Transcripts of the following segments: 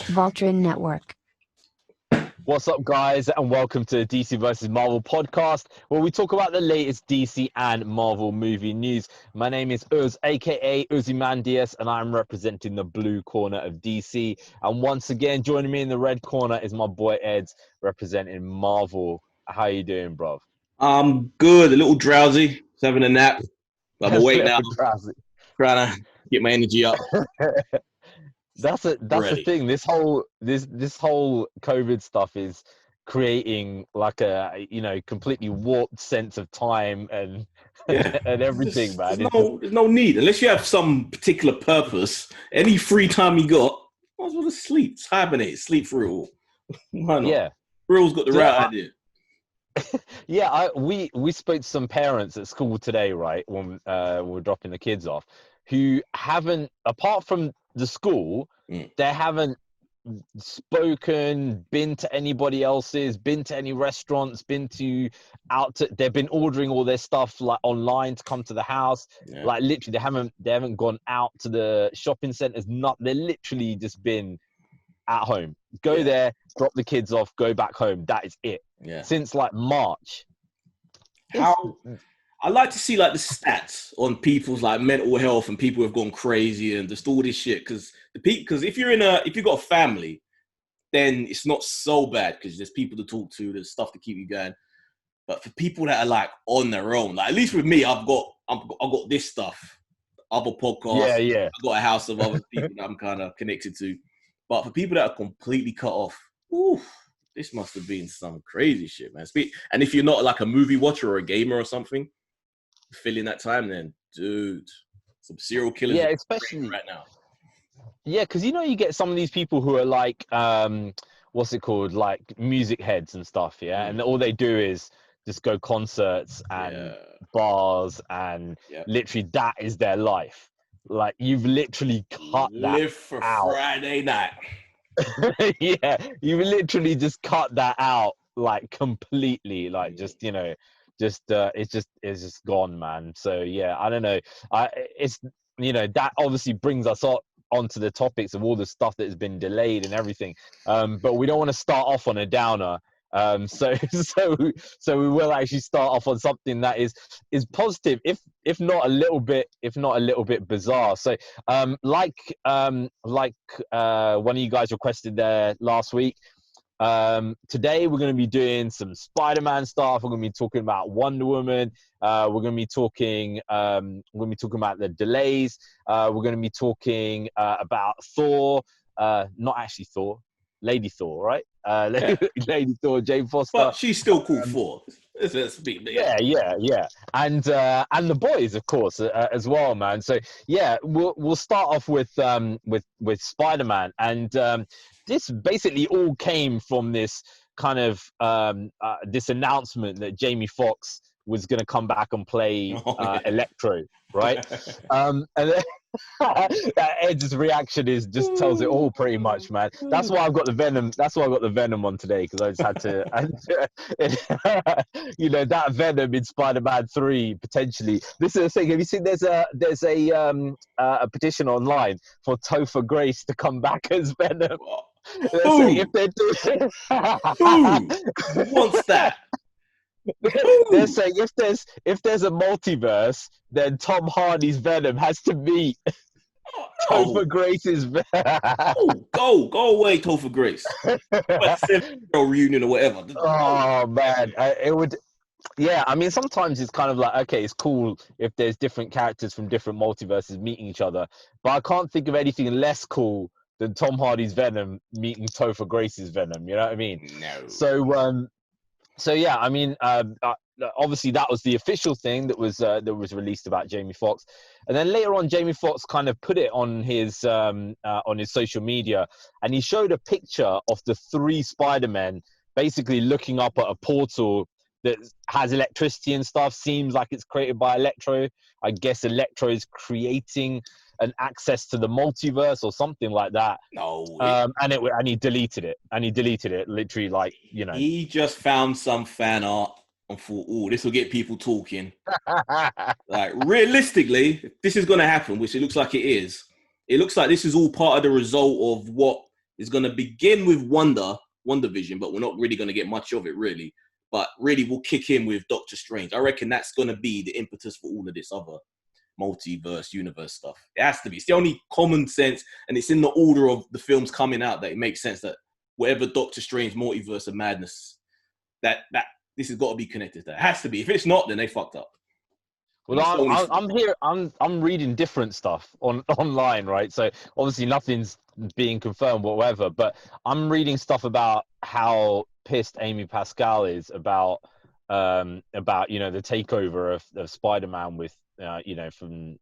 Voltron Network. What's up, guys, and welcome to DC vs. Marvel podcast, where we talk about the latest DC and Marvel movie news. My name is Uz, aka Uzimandias, and I'm representing the blue corner of DC. And once again, joining me in the red corner is my boy Eddz, representing Marvel. How you doing, bro? I'm good. A little drowsy. Just having a nap. I'm awake now. Trying to get my energy up. That's the thing. This whole COVID stuff is creating like a completely warped sense of time and and everything, man. There's no need unless you have some particular purpose. Any free time you got, might as well just sleep, hibernate, sleep through it all. Why not? Yeah, Real's got the right idea. Yeah, we spoke to some parents at school today, right, when we were dropping the kids off, who haven't, apart from the school, they haven't spoken, been to anybody else's, been to any restaurants, they've been ordering all their stuff like online to come to the house. Yeah. Like literally they haven't gone out to the shopping centers. They're literally just been at home. Go there, drop the kids off, go back home. That is it. Yeah. Since like March. I like to see like the stats on people's like mental health and people who have gone crazy and just all this shit. Because if you've got a family, then it's not so bad because there's people to talk to, there's stuff to keep you going. But for people that are like on their own, like at least with me, I've got this stuff, other podcasts. Yeah. I've got a house of other people that I'm kind of connected to. But for people that are completely cut off, this must have been some crazy shit, man. And if you're not like a movie watcher or a gamer or something, filling that time, then dude, some serial killers. Yeah, especially right now. Yeah, because you get some of these people who are like, what's it called, like music heads and stuff. Yeah, and all they do is just go concerts and bars and literally that is their life. Like you've literally cut that live for out. Friday night. Yeah, you've literally just cut that out like completely. Like just it's just gone, man. So yeah, I don't know. That obviously brings us onto the topics of all the stuff that has been delayed and everything. But we don't want to start off on a downer. So we will actually start off on something that is positive, if not a little bit bizarre. So like one of you guys requested there last week. Today we're going to be doing some Spider-Man stuff. We're going to be talking about Wonder Woman. We're going to be talking about the delays. We're going to be talking about Thor. Not actually Thor, Lady Thor, right? Lady Thor, Jamie Foxx. But she's still called Thor. Yeah. And the boys, of course, as well, man. So yeah, we'll start off with Spider-Man, and this basically all came from this kind of this announcement that Jamie Foxx was going to come back and play Electro, right? And then Edd's reaction just tells it all pretty much, man. That's why I've got the Venom. That's why I got the Venom on today, because I just had to, that Venom in Spider-Man 3 potentially. This is the thing. Have you seen? There's a petition online for Topher Grace to come back as Venom. If they're doing... Who wants that? They're saying if there's a multiverse, then Tom Hardy's Venom has to meet Topher Grace's Venom. Go away, Topher Grace. Reunion or whatever. Oh man, it would. Yeah, I mean, sometimes it's kind of like, okay, it's cool if there's different characters from different multiverses meeting each other, but I can't think of anything less cool than Tom Hardy's Venom meeting Topher Grace's Venom. You know what I mean? No. So yeah, I mean, obviously that was the official thing that was released about Jamie Foxx, and then later on, Jamie Foxx kind of put it on his social media, and he showed a picture of the 3 Spider-Men basically looking up at a portal that has electricity and stuff. Seems like it's created by Electro. I guess Electro is creating an access to the multiverse or something like that. No. And he deleted it. And he deleted it literally, like, He just found some fan art and thought, this will get people talking. Like, realistically, if this is going to happen, which it looks like it is, it looks like this is all part of the result of what is going to begin with WandaVision, but we're not really going to get much of it, really. But really, we'll kick in with Doctor Strange. I reckon that's going to be the impetus for all of this other multiverse, universe stuff. It has to be. It's the only common sense, and it's in the order of the films coming out that it makes sense that whatever Doctor Strange multiverse of madness, that this has got to be connected to that. It has to be. If it's not, then they fucked up. Well, I'm reading different stuff online, right? So obviously nothing's being confirmed, whatever. But I'm reading stuff about how pissed Amy Pascal is about the takeover of Spider-Man with from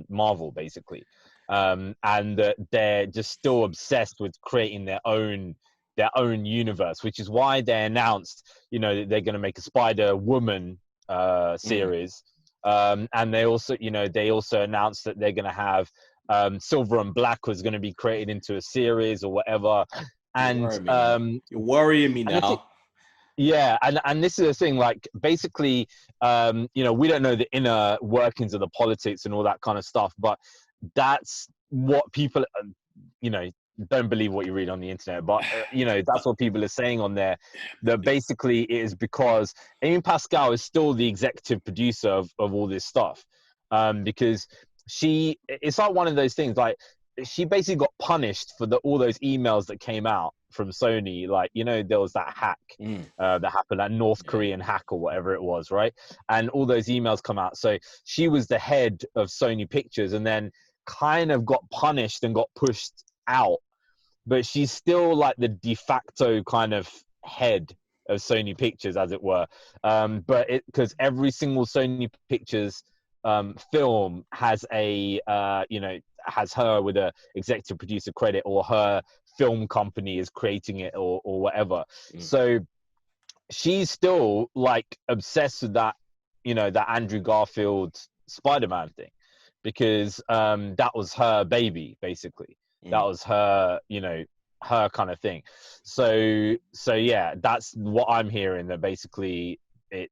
Marvel, basically, and that they're just still obsessed with creating their own universe, which is why they announced that they're going to make a Spider-Woman series. And they also announced that they're going to have Silver and Black was going to be created into a series or whatever. And you're worrying me now. And this is the thing, like, basically, we don't know the inner workings of the politics and all that kind of stuff, but that's what people, don't believe what you read on the internet, but that's what people are saying on there, that basically it is because Amy Pascal is still the executive producer of all this stuff, because it's like one of those things, like, she basically got punished for all those emails that came out from Sony, like, there was that hack that happened, that North Korean hack or whatever it was, right? And all those emails come out, so she was the head of Sony Pictures and then kind of got punished and got pushed out, but she's still like the de facto kind of head of Sony Pictures, as it were. But because every single Sony Pictures film has has her with a executive producer credit, or her film company is creating it, or whatever. So she's still like obsessed with that, that Andrew Garfield Spider-Man thing, because that was her baby, basically. That was her, her kind of thing. So yeah, that's what I'm hearing, that basically it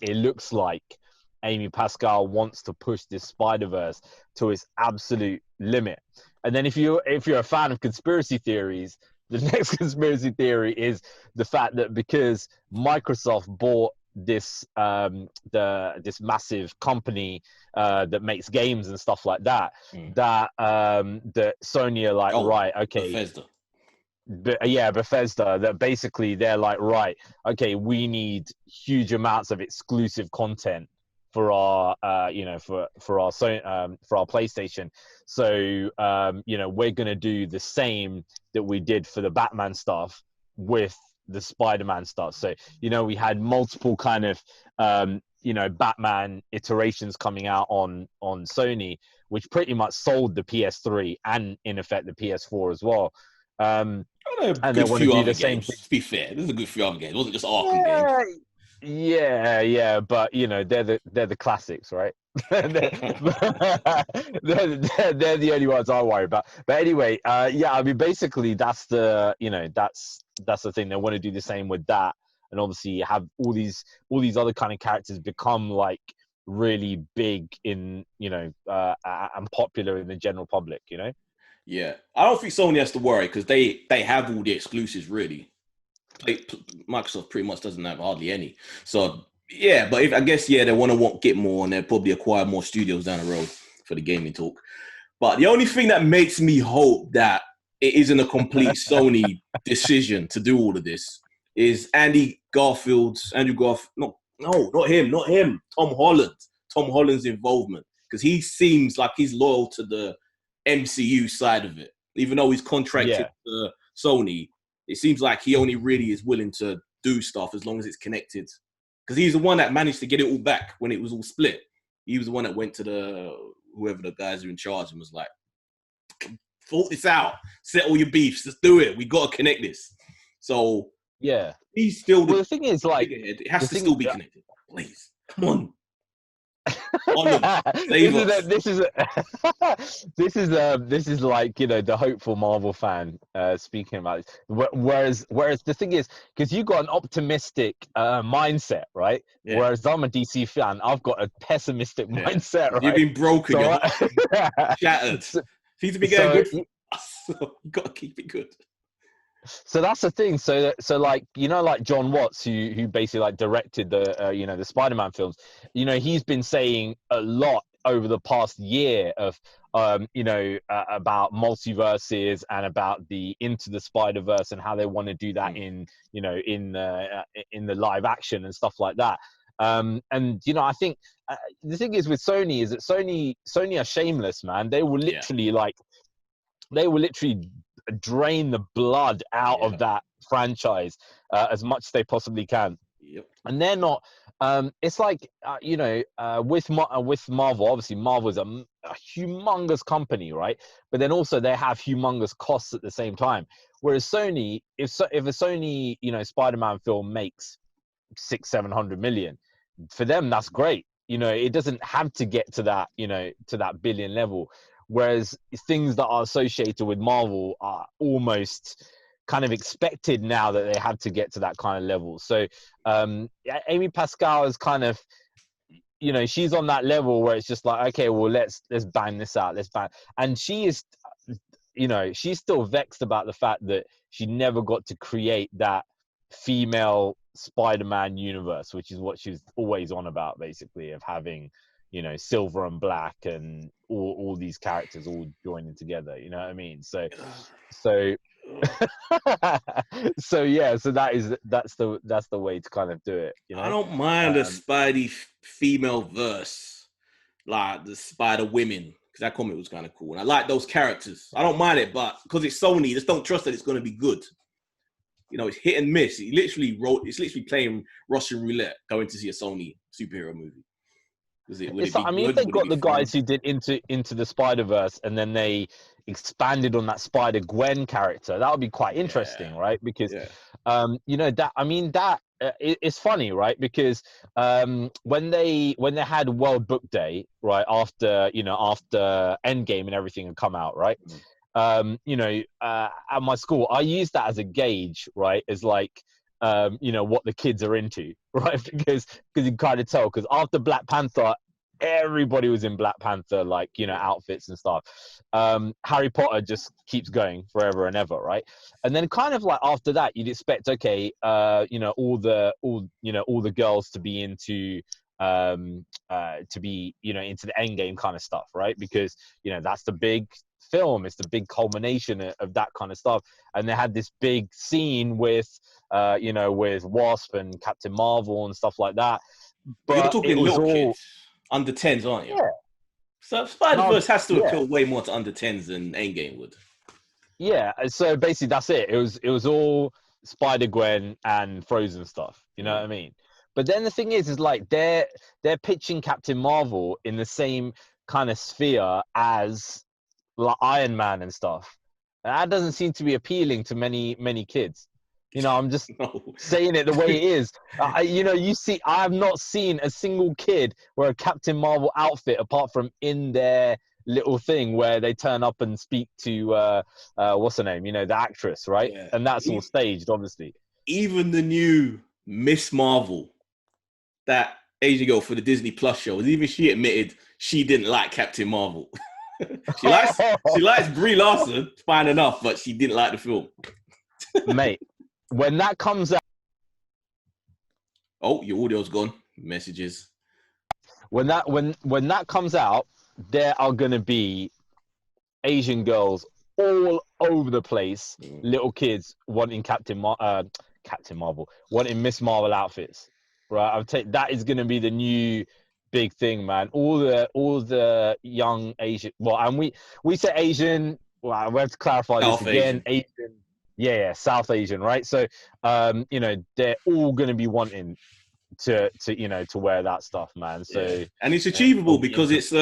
looks like Amy Pascal wants to push this Spider-Verse to its absolute limit. And then if you're a fan of conspiracy theories, the next conspiracy theory is the fact that because Microsoft bought this this massive company that makes games and stuff like that, that Sony are like, right, okay, Bethesda. Bethesda, that basically they're like, right, okay, we need huge amounts of exclusive content for our for our PlayStation. So we're gonna do the same that we did for the Batman stuff with the Spider-Man stuff. So we had multiple kind of Batman iterations coming out on Sony, which pretty much sold the PS3 and in effect the PS4 as well. And they want to do the same thing. To be fair, there's a good few other games. It wasn't just Arkham games. Yeah, but they're the classics, right? they're the only ones I worry about. But anyway, I mean, basically that's the that's the thing. They want to do the same with that, and obviously have all these other kind of characters become like really big in and popular in the general public. Yeah, I don't think Sony has to worry because they have all the exclusives really. Microsoft pretty much doesn't have hardly any. So yeah, but I guess they want to get more, and they'll probably acquire more studios down the road for the gaming talk. But the only thing that makes me hope that it isn't a complete Sony decision to do all of this is Andrew Garfield. No, not him. Tom Holland's involvement, because he seems like he's loyal to the MCU side of it, even though he's contracted to Sony. It seems like he only really is willing to do stuff as long as it's connected. Because he's the one that managed to get it all back when it was all split. He was the one that went to whoever the guys are in charge and was like, sort this out, settle your beefs, let's do it. We got to connect this. So yeah, he's still the thing is, like, it has to still be connected. Please, come on. This is like the hopeful Marvel fan speaking about this. Whereas the thing is, because you got an optimistic mindset, right? Yeah. Whereas I'm a DC fan, I've got a pessimistic mindset. Right? You've been broken, shattered. Seems to be getting good. So you got to keep it good. So that's the thing. So like, you know, like John Watts, who basically like directed the you know, the Spider-Man films. You know, he's been saying a lot over the past year of you know, about multiverses and about the Into the Spider-Verse and how they want to do that in, you know, in the live action and stuff like that. And you know, I think the thing is with Sony is that Sony are shameless, man. They will literally drain the blood out of that franchise as much as they possibly can. Yep. And they're not. It's like you know, with Marvel. Obviously, Marvel is a humongous company, right? But then also they have humongous costs at the same time. Whereas Sony, if a Sony, you know, Spider-Man film makes 600-700 million, for them that's great. You know, it doesn't have to get to that, you know, to that billion level. Whereas things that are associated with Marvel are almost kind of expected now that they have to get to that kind of level. So Amy Pascal is kind of, you know, she's on that level where it's just like, okay, well, let's bang this out, and she is, you know, she's still vexed about the fact that she never got to create that female Spider-Man universe, which is what she's always on about, basically, of having, you know, Silver and Black and all these characters all joining together. You know what I mean? So so yeah, so that's the way to kind of do it. You know, I don't mind a Spidey female verse, like the Spider Women, because that comic was kind of cool, and I like those characters. I don't mind it, but because it's Sony, just don't trust that it's going to be good. You know, it's hit and miss. It's literally playing Russian roulette going to see a Sony superhero movie. I mean, if they got the guys who did into the Spider-Verse and then they expanded on that Spider-Gwen character, that would be quite interesting, right? Because, you know, it's funny, right? Because when they had World Book Day, right, after Endgame and everything had come out, right? You know, at my school, I use that as a gauge, right? As like, you know, what the kids are into, right? Because you kind of tell, because after Black Panther, everybody was in Black Panther, like, you know, outfits and stuff. Harry Potter just keeps going forever and ever, right? And then kind of like after that, you'd expect, okay, you know, all the girls to be into into the Endgame kind of stuff, right? Because, you know, that's the big film, it's the big culmination of that kind of stuff. And they had this big scene with you know, with Wasp and Captain Marvel and stuff like that. But you're talking little kids under 10s, aren't you? Yeah. So Spider-Verse has to appeal way more to under 10s than Endgame would. Yeah, so basically that's it. It was all Spider-Gwen and Frozen stuff, you know what I mean? But then the thing is like they're pitching Captain Marvel in the same kind of sphere as like Iron Man and stuff. And that doesn't seem to be appealing to many kids. You know, I'm just saying it the way it is. You know, I have not seen a single kid wear a Captain Marvel outfit apart from in their little thing where they turn up and speak to what's her name? You know, the actress, right? Yeah. And that's all staged, obviously. Even the new Miss Marvel, that Asian girl for the Disney Plus show, even she admitted she didn't like Captain Marvel. she likes Brie Larson, fine enough, but she didn't like the film. Mate, when that comes out... Oh, your audio's gone. Messages. When that comes out, there are going to be Asian girls all over the place, little kids wanting Captain Marvel, wanting Miss Marvel outfits, right? That is going to be the new big thing, man. All the young Asian, well, and we say Asian, well, we have to clarify South this again. Asian. Yeah, South Asian, right? So, you know, they're all going to be wanting to wear that stuff, man. So, and it's achievable because it's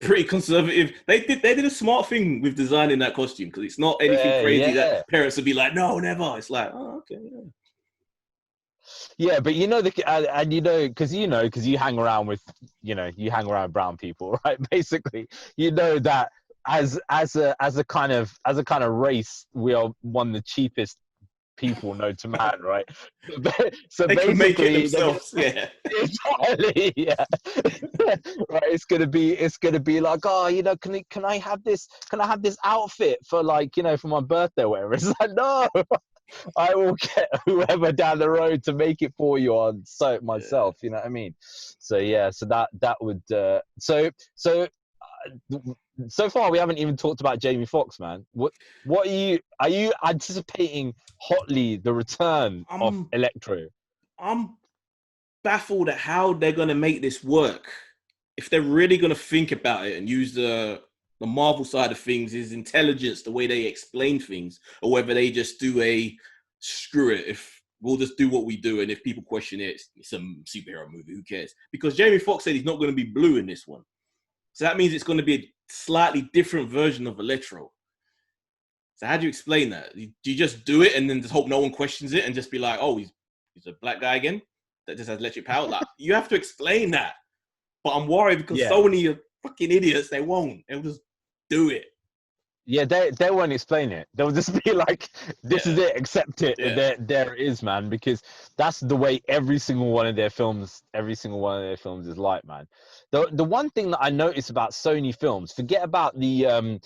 pretty conservative. They did a smart thing with designing that costume because it's not anything crazy that parents would be like, no, never. It's like, oh, okay, yeah. Yeah, but you know and you know because you hang around with brown people, right? Basically, you know that as a kind of race, we are one of the cheapest people known to man, right? So They can make it basically, themselves. Yeah. entirely, yeah. Right, it's gonna be like, oh, you know, can I have this? Can I have this outfit for like, you know, for my birthday or whatever? It's like, no, I will get whoever down the road to make it for you. I'll sew it myself. You know what I mean? So yeah, so that would so far we haven't even talked about Jamie Foxx, man. What are you anticipating hotly the return of I'm Electro? I'm baffled at how they're gonna make this work. If they're really gonna think about it and use the Marvel side of things, his intelligence, the way they explain things, or whether they just do a screw it. If we'll just do what we do, and if people question it, it's a superhero movie. Who cares? Because Jamie Foxx said he's not going to be blue in this one, so that means it's going to be a slightly different version of Electro. So how do you explain that? Do you just do it and then just hope no one questions it and just be like, oh, he's a black guy again that just has electric power? Like, you have to explain that. But I'm worried because so many fucking idiots, they won't. They'll just do it. Yeah, they won't explain it. They'll just be like, "This is it. Accept it." Yeah. There it is, man. Because that's the way every single one of their films is like, man. The one thing that I notice about Sony films, forget about the you know,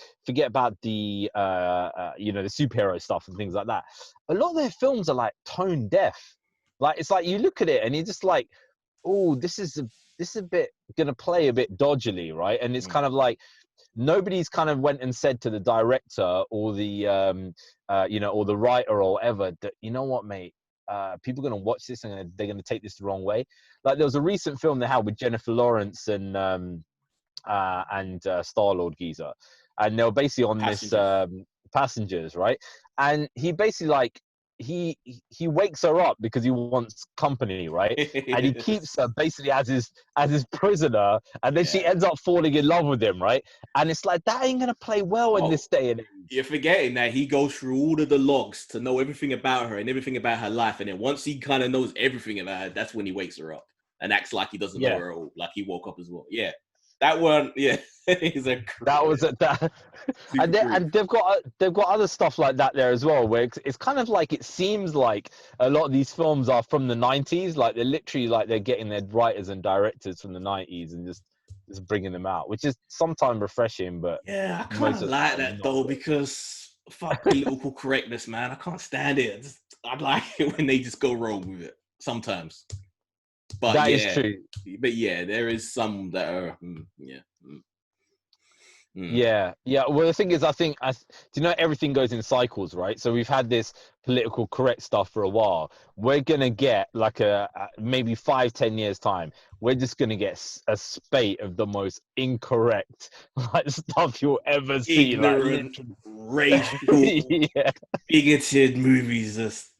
the superhero stuff and things like that. A lot of their films are like tone deaf. Like, it's like you look at it and you're just like, "Oh, this is a bit gonna play a bit dodgily, right?" And it's kind of like, nobody's kind of went and said to the director or the you know, or the writer or whatever that, you know what, mate, people are going to watch this and they're going to take this the wrong way. Like, there was a recent film they had with Jennifer Lawrence and Star-Lord Geezer, and they were basically on Passengers, right? And he basically, like, he wakes her up because he wants company, right? And he keeps her basically as his prisoner, and then she ends up falling in love with him, right? And it's like, that ain't gonna play well in this day and age. You're forgetting that he goes through all of the logs to know everything about her and everything about her life, and then once he kind of knows everything about her, that's when he wakes her up and acts like he doesn't know her, or like he woke up as well. Yeah, that one, is a that was at that. And they've got other stuff like that there as well, where it's kind of like, it seems like a lot of these films are from the 90s, like they're literally like they're getting their writers and directors from the 90s and just bringing them out, which is sometimes refreshing. But yeah, I kind of like that though, because fuck political correctness, man. I can't stand it. I like it when they just go rogue with it sometimes. But that is true. But yeah, there is some that are Yeah. Well, the thing is, I think, do you know, everything goes in cycles, right? So we've had this political correct stuff for a while. We're gonna get like a maybe 5-10 years time, we're just gonna get a spate of the most incorrect, like, stuff you'll ever see. Ignorant, like, racial, bigoted movies.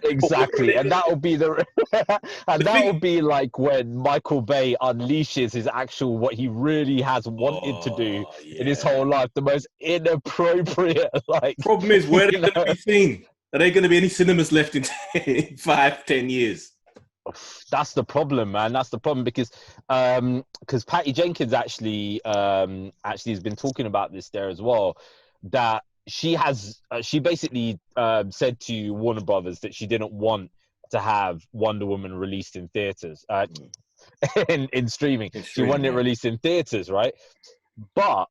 Exactly. And that'll be that'll be like when Michael Bay unleashes his actual, what he really has wanted to do in his whole life, the most inappropriate, like. Problem is, where are they going to be seen? Are there going to be any cinemas left in 5-10 years? That's the problem, man. That's the problem, because Patty Jenkins actually has been talking about this there as well, that she basically said to Warner Brothers that she didn't want to have Wonder Woman released in theaters, in streaming. She wanted it released in theaters, right? But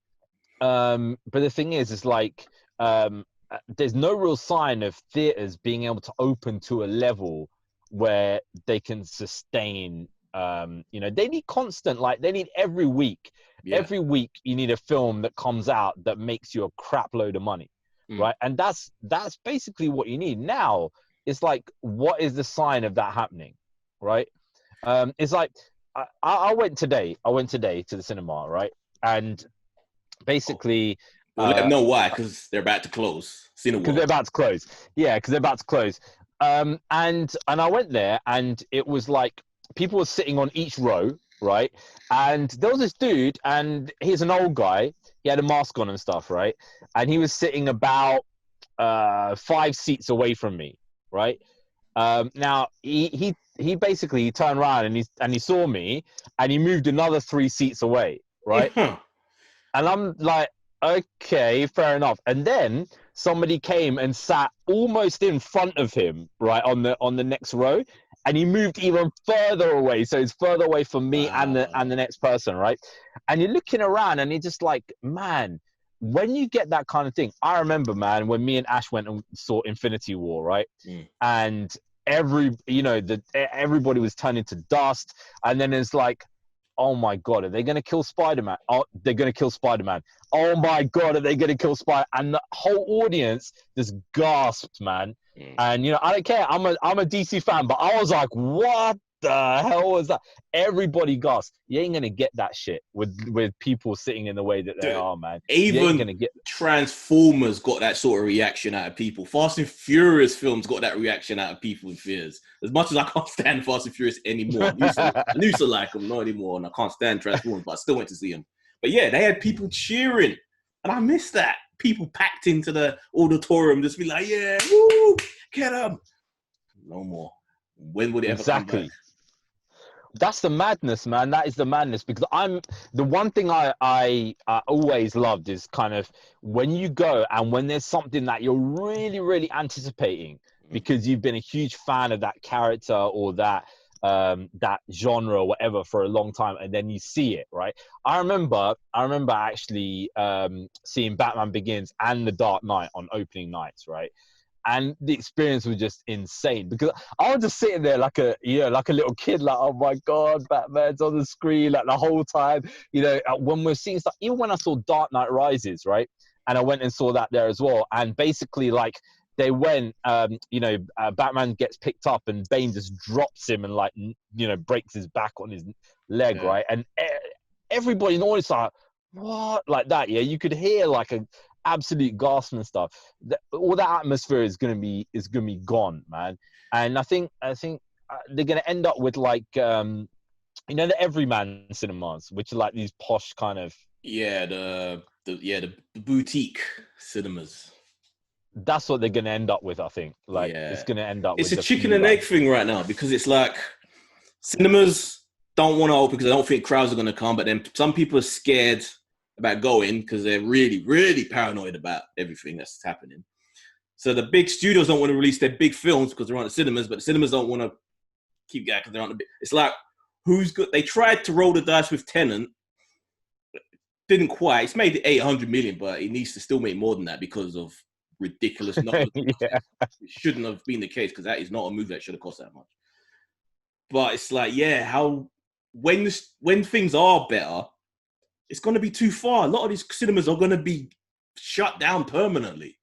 the thing is like, there's no real sign of theaters being able to open to a level where they can sustain. You know, they need constant, like, they need every week. Every week you need a film that comes out that makes you a crap load of money, right? And that's basically what you need now. It's like, what is the sign of that happening, right? It's like, I went today to the cinema, right? And basically, well, let them know why, because they're about to close. Because they're about to close. Yeah, because they're about to close. And I went there, and it was like, people were sitting on each row, right? And there was this dude, and he's an old guy. He had a mask on and stuff, right? And he was sitting about 5 seats away from me, right? Now he basically turned around and he saw me, and he moved another 3 seats away, right? And I'm like, okay, fair enough. And then somebody came and sat almost in front of him, right, on the next row, and he moved even further away. So it's further away from me and the Wow. next person, right? And you're looking around, and you're just like, man, when you get that kind of thing, I remember, man, when me and Ash went and saw Infinity War, right? Mm. And everybody was turning to dust, and then it's like, oh my god, are they going to kill Spider-Man? Oh, they're going to kill Spider-Man. Oh my god, are they going to kill Spider? And the whole audience just gasped, man. Mm. And I don't care. I'm a DC fan, but I was like, what the hell was that? Everybody gasped. You ain't gonna get that shit with people sitting in the way that they Dude, are, man. You ain't even gonna get. Transformers got that sort of reaction out of people. Fast and Furious films got that reaction out of people in theaters. As much as I can't stand Fast and Furious anymore, I used to like them, not anymore, and I can't stand Transformers, but I still went to see them. But yeah, they had people cheering, and I miss that. People packed into the auditorium, just be like, "Yeah, woo, get them." No more. When would it ever come back? Exactly. That's the madness, man. That is the madness, because I'm the one thing I always loved is kind of when you go and when there's something that you're really really anticipating because you've been a huge fan of that character or that genre or whatever for a long time, and then you see it, right? I remember actually seeing Batman Begins and The Dark Knight on opening nights, right? And the experience was just insane because I was just sitting there like a little kid, like, oh my god, Batman's on the screen like the whole time. When we're seeing stuff, even when I saw Dark Knight Rises, right, and I went and saw that there as well, and basically like they went, Batman gets picked up and Bane just drops him and like breaks his back on his leg, Yeah. right, and everybody in the audience like what, like that, yeah, you could hear like a absolute gasp and stuff. All that atmosphere is gonna be gone, man. And I think they're gonna end up with like the everyman cinemas, which are like these posh kind of. Yeah, the boutique cinemas. That's what they're gonna end up with. I think like it's Yeah, gonna end up it's with a a chicken few and egg like. thing right now because it's like cinemas don't want to open because they don't think crowds are going to come, but then some people are scared about going because they're really, really paranoid about everything that's happening. So the big studios don't want to release their big films because they're on the cinemas, but the cinemas don't want to keep going because they're on the big. It's like who's good? They tried to roll the dice with Tenant, didn't quite. It's made 800 million, but it needs to still make more than that because of ridiculous numbers. Yeah, It shouldn't have been the case because that is not a movie that should have cost that much. But it's like, yeah, how when things are better, it's going to be too far. A lot of these cinemas are going to be shut down permanently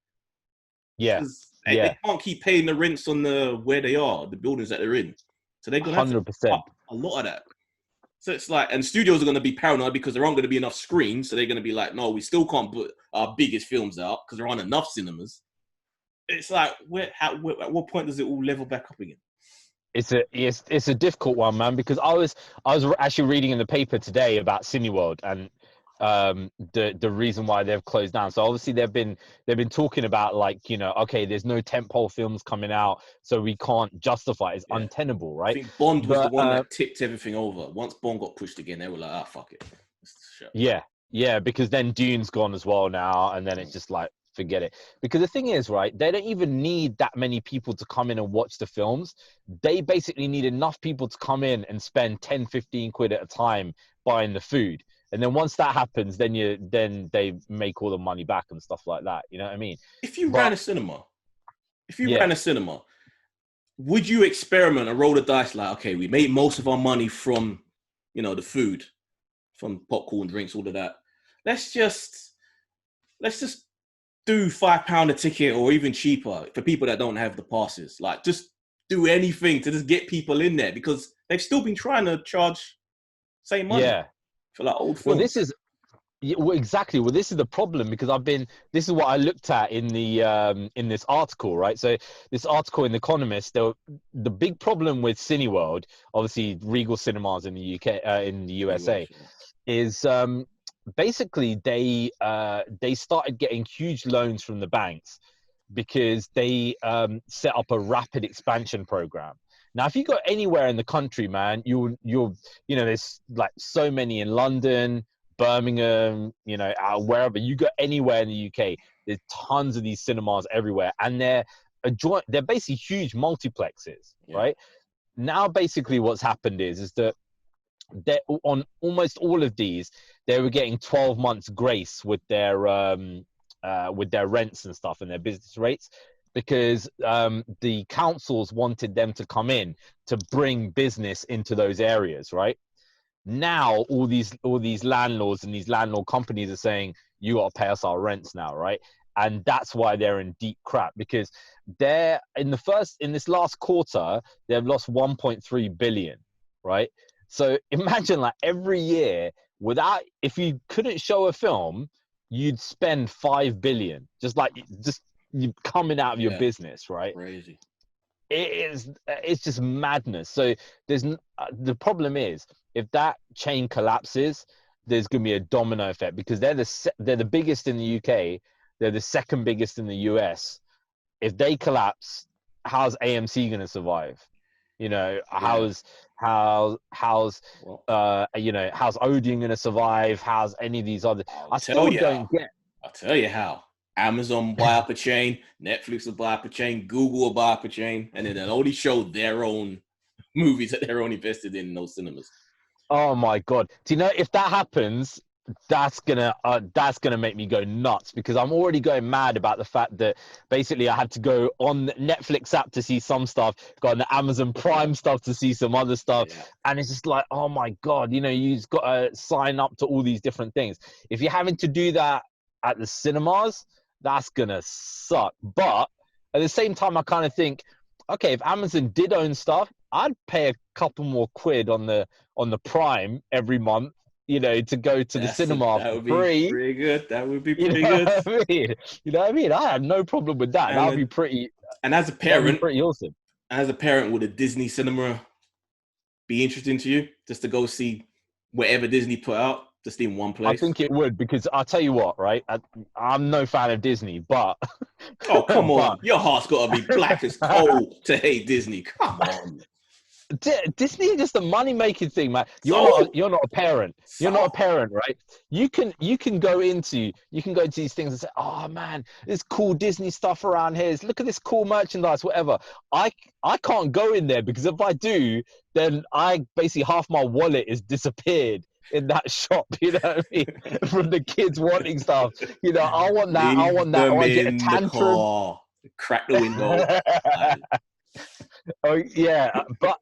yeah, because yeah, they can't keep paying the rents on where they are, the buildings that they're in. So they're going to have to 100%. up a lot of that. So it's like, and studios are going to be paranoid because there aren't going to be enough screens. So they're going to be like, no, we still can't put our biggest films out because there aren't enough cinemas. It's like, at what point does it all level back up again? It's a difficult one, man, because I was actually reading in the paper today about Cineworld and the reason why they've closed down. So obviously they've been talking about like, okay, there's no tentpole films coming out, so we can't justify it. It's Yeah. untenable, I right? think Bond was the But one that tipped everything over. Once Bond got pushed again, they were like, fuck it. yeah, because then Dune's gone as well now, and then it's just like forget it. Because the thing is, right, they don't even need that many people to come in and watch the films. They basically need enough people to come in and spend 10-15 quid at a time buying the food. And then once that happens, then they make all the money back and stuff like that. You know what I mean? If you ran But a cinema, yeah, would you experiment and roll the dice like, okay, we made most of our money from, the food, from popcorn, drinks, all of that. Let's just do £5 a ticket or even cheaper for people that don't have the passes. Like, just do anything to just get people in there because they've still been trying to charge same money yeah. for like old Well, films. exactly. Well, this is the problem because this is what I looked at in in this article, right? So this article in The Economist, the big problem with Cineworld, obviously Regal Cinemas in the UK, in the USA, is basically they started getting huge loans from the banks because they set up a rapid expansion program. Now, if you go anywhere in the country, man, you'll there's like so many in London, Birmingham, you know, wherever you go, anywhere in the UK, there's tons of these cinemas everywhere, and they're basically huge multiplexes, right? Now, basically, what's happened is that they're on almost all of these, they were getting 12 months grace with their rents and stuff and their business rates, because the councils wanted them to come in to bring business into those areas, right? Now all these landlords and these landlord companies are saying, you got to pay us our rents now, right? And that's why they're in deep crap, because they're in this last quarter, they've lost 1.3 billion, right? So imagine, like, every year, if you couldn't show a film, you'd spend 5 billion just you coming out of your business, right? Crazy. It's just madness. So the problem is, if that chain collapses, there's going to be a domino effect, because they're the biggest in the UK, they're the second biggest in the US. If they collapse, how's AMC going to survive? You know, how's Odeon going to survive? How's any of these other? I'll tell you how. Amazon will buy up a chain, Netflix will buy up a chain, Google will buy up a chain, and then they'll only show their own movies that they're only invested in those cinemas. Oh my God! Do you know, if that happens, that's gonna make me go nuts, because I'm already going mad about the fact that basically I had to go on the Netflix app to see some stuff, go on the Amazon Prime stuff to see some other stuff, and it's just like, oh my God, you know, you've got to sign up to all these different things. If you're having to do that at the cinemas, that's gonna suck. But at the same time, I kind of think, okay, if Amazon did own stuff, I'd pay a couple more quid on the Prime every month, you know, to go to the cinema that would for free. Be pretty good. That would be pretty good. You know what I mean? I have no problem with that. That would be pretty. And as a parent, pretty awesome. As a parent, would a Disney cinema be interesting to you, just to go see whatever Disney put out, just in one place? I think it would, because I'll tell you what, right? I'm no fan of Disney, but oh, come on, your heart's got to be black as coal to hate Disney. Come on. Disney is just a money-making thing, man. You're not a parent. You're not a parent, right? You can go into these things and say, oh man, there's cool Disney stuff around here. Look at this cool merchandise, whatever. I can't go in there, because if I do, then basically half my wallet is disappeared in that shop, you know what I mean? From the kids wanting stuff. You know, I want that. I want to get a tantrum. Crack the window. Oh yeah, but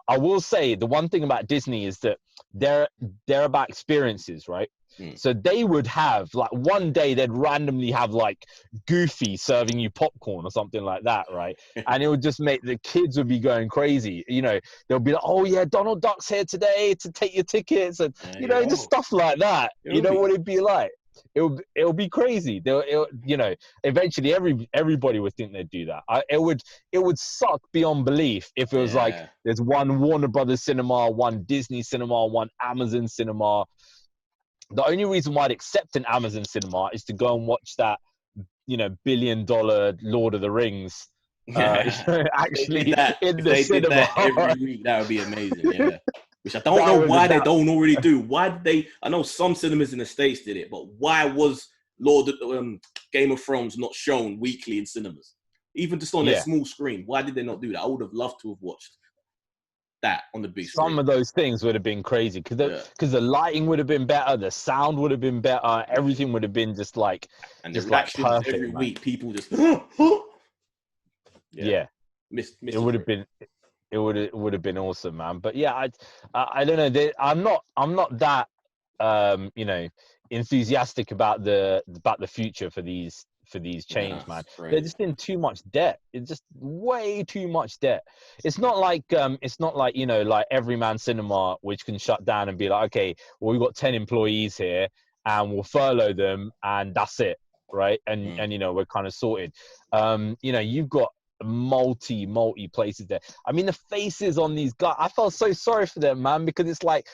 I will say, the one thing about Disney is that they're about experiences, right? So they would have, like, one day they'd randomly have like Goofy serving you popcorn or something like that, right? And it would just make the kids would be going crazy. You know, they'll be like, oh yeah, Donald Duck's here today to take your tickets, and just stuff like that. You know what it'd be like? It'll be crazy. You know, eventually everybody would think they'd do that. It would suck beyond belief if it was like there's one Warner Brothers cinema, one Disney cinema, one Amazon cinema. The only reason why I'd accept an Amazon cinema is to go and watch that, you know, $1 billion Lord of the Rings. Actually, in the cinema. Did that every week, that would be amazing. Yeah. Which I don't know why they don't already do. Why did they? I know some cinemas in the States did it, but why was Game of Thrones not shown weekly in cinemas, even just on their small screen? Why did they not do that? I would have loved to have watched that on the big screen. Some of those things would have been crazy, because the lighting would have been better, the sound would have been better, everything would have been just like, and the reactions perfect, every week, people just it would have been. It would have been awesome, man. But yeah, I don't know. I'm not that you know, enthusiastic about the future for these chains, man. Crazy. They're just in too much debt. It's just way too much debt. It's not like you know, like Everyman Cinema, which can shut down and be like, okay, well, we've got 10 employees here and we'll furlough them and that's it, right? And you know, we're kind of sorted. You know, you've got multi places there. I mean, the faces on these guys, I felt so sorry for them, man, because it's like,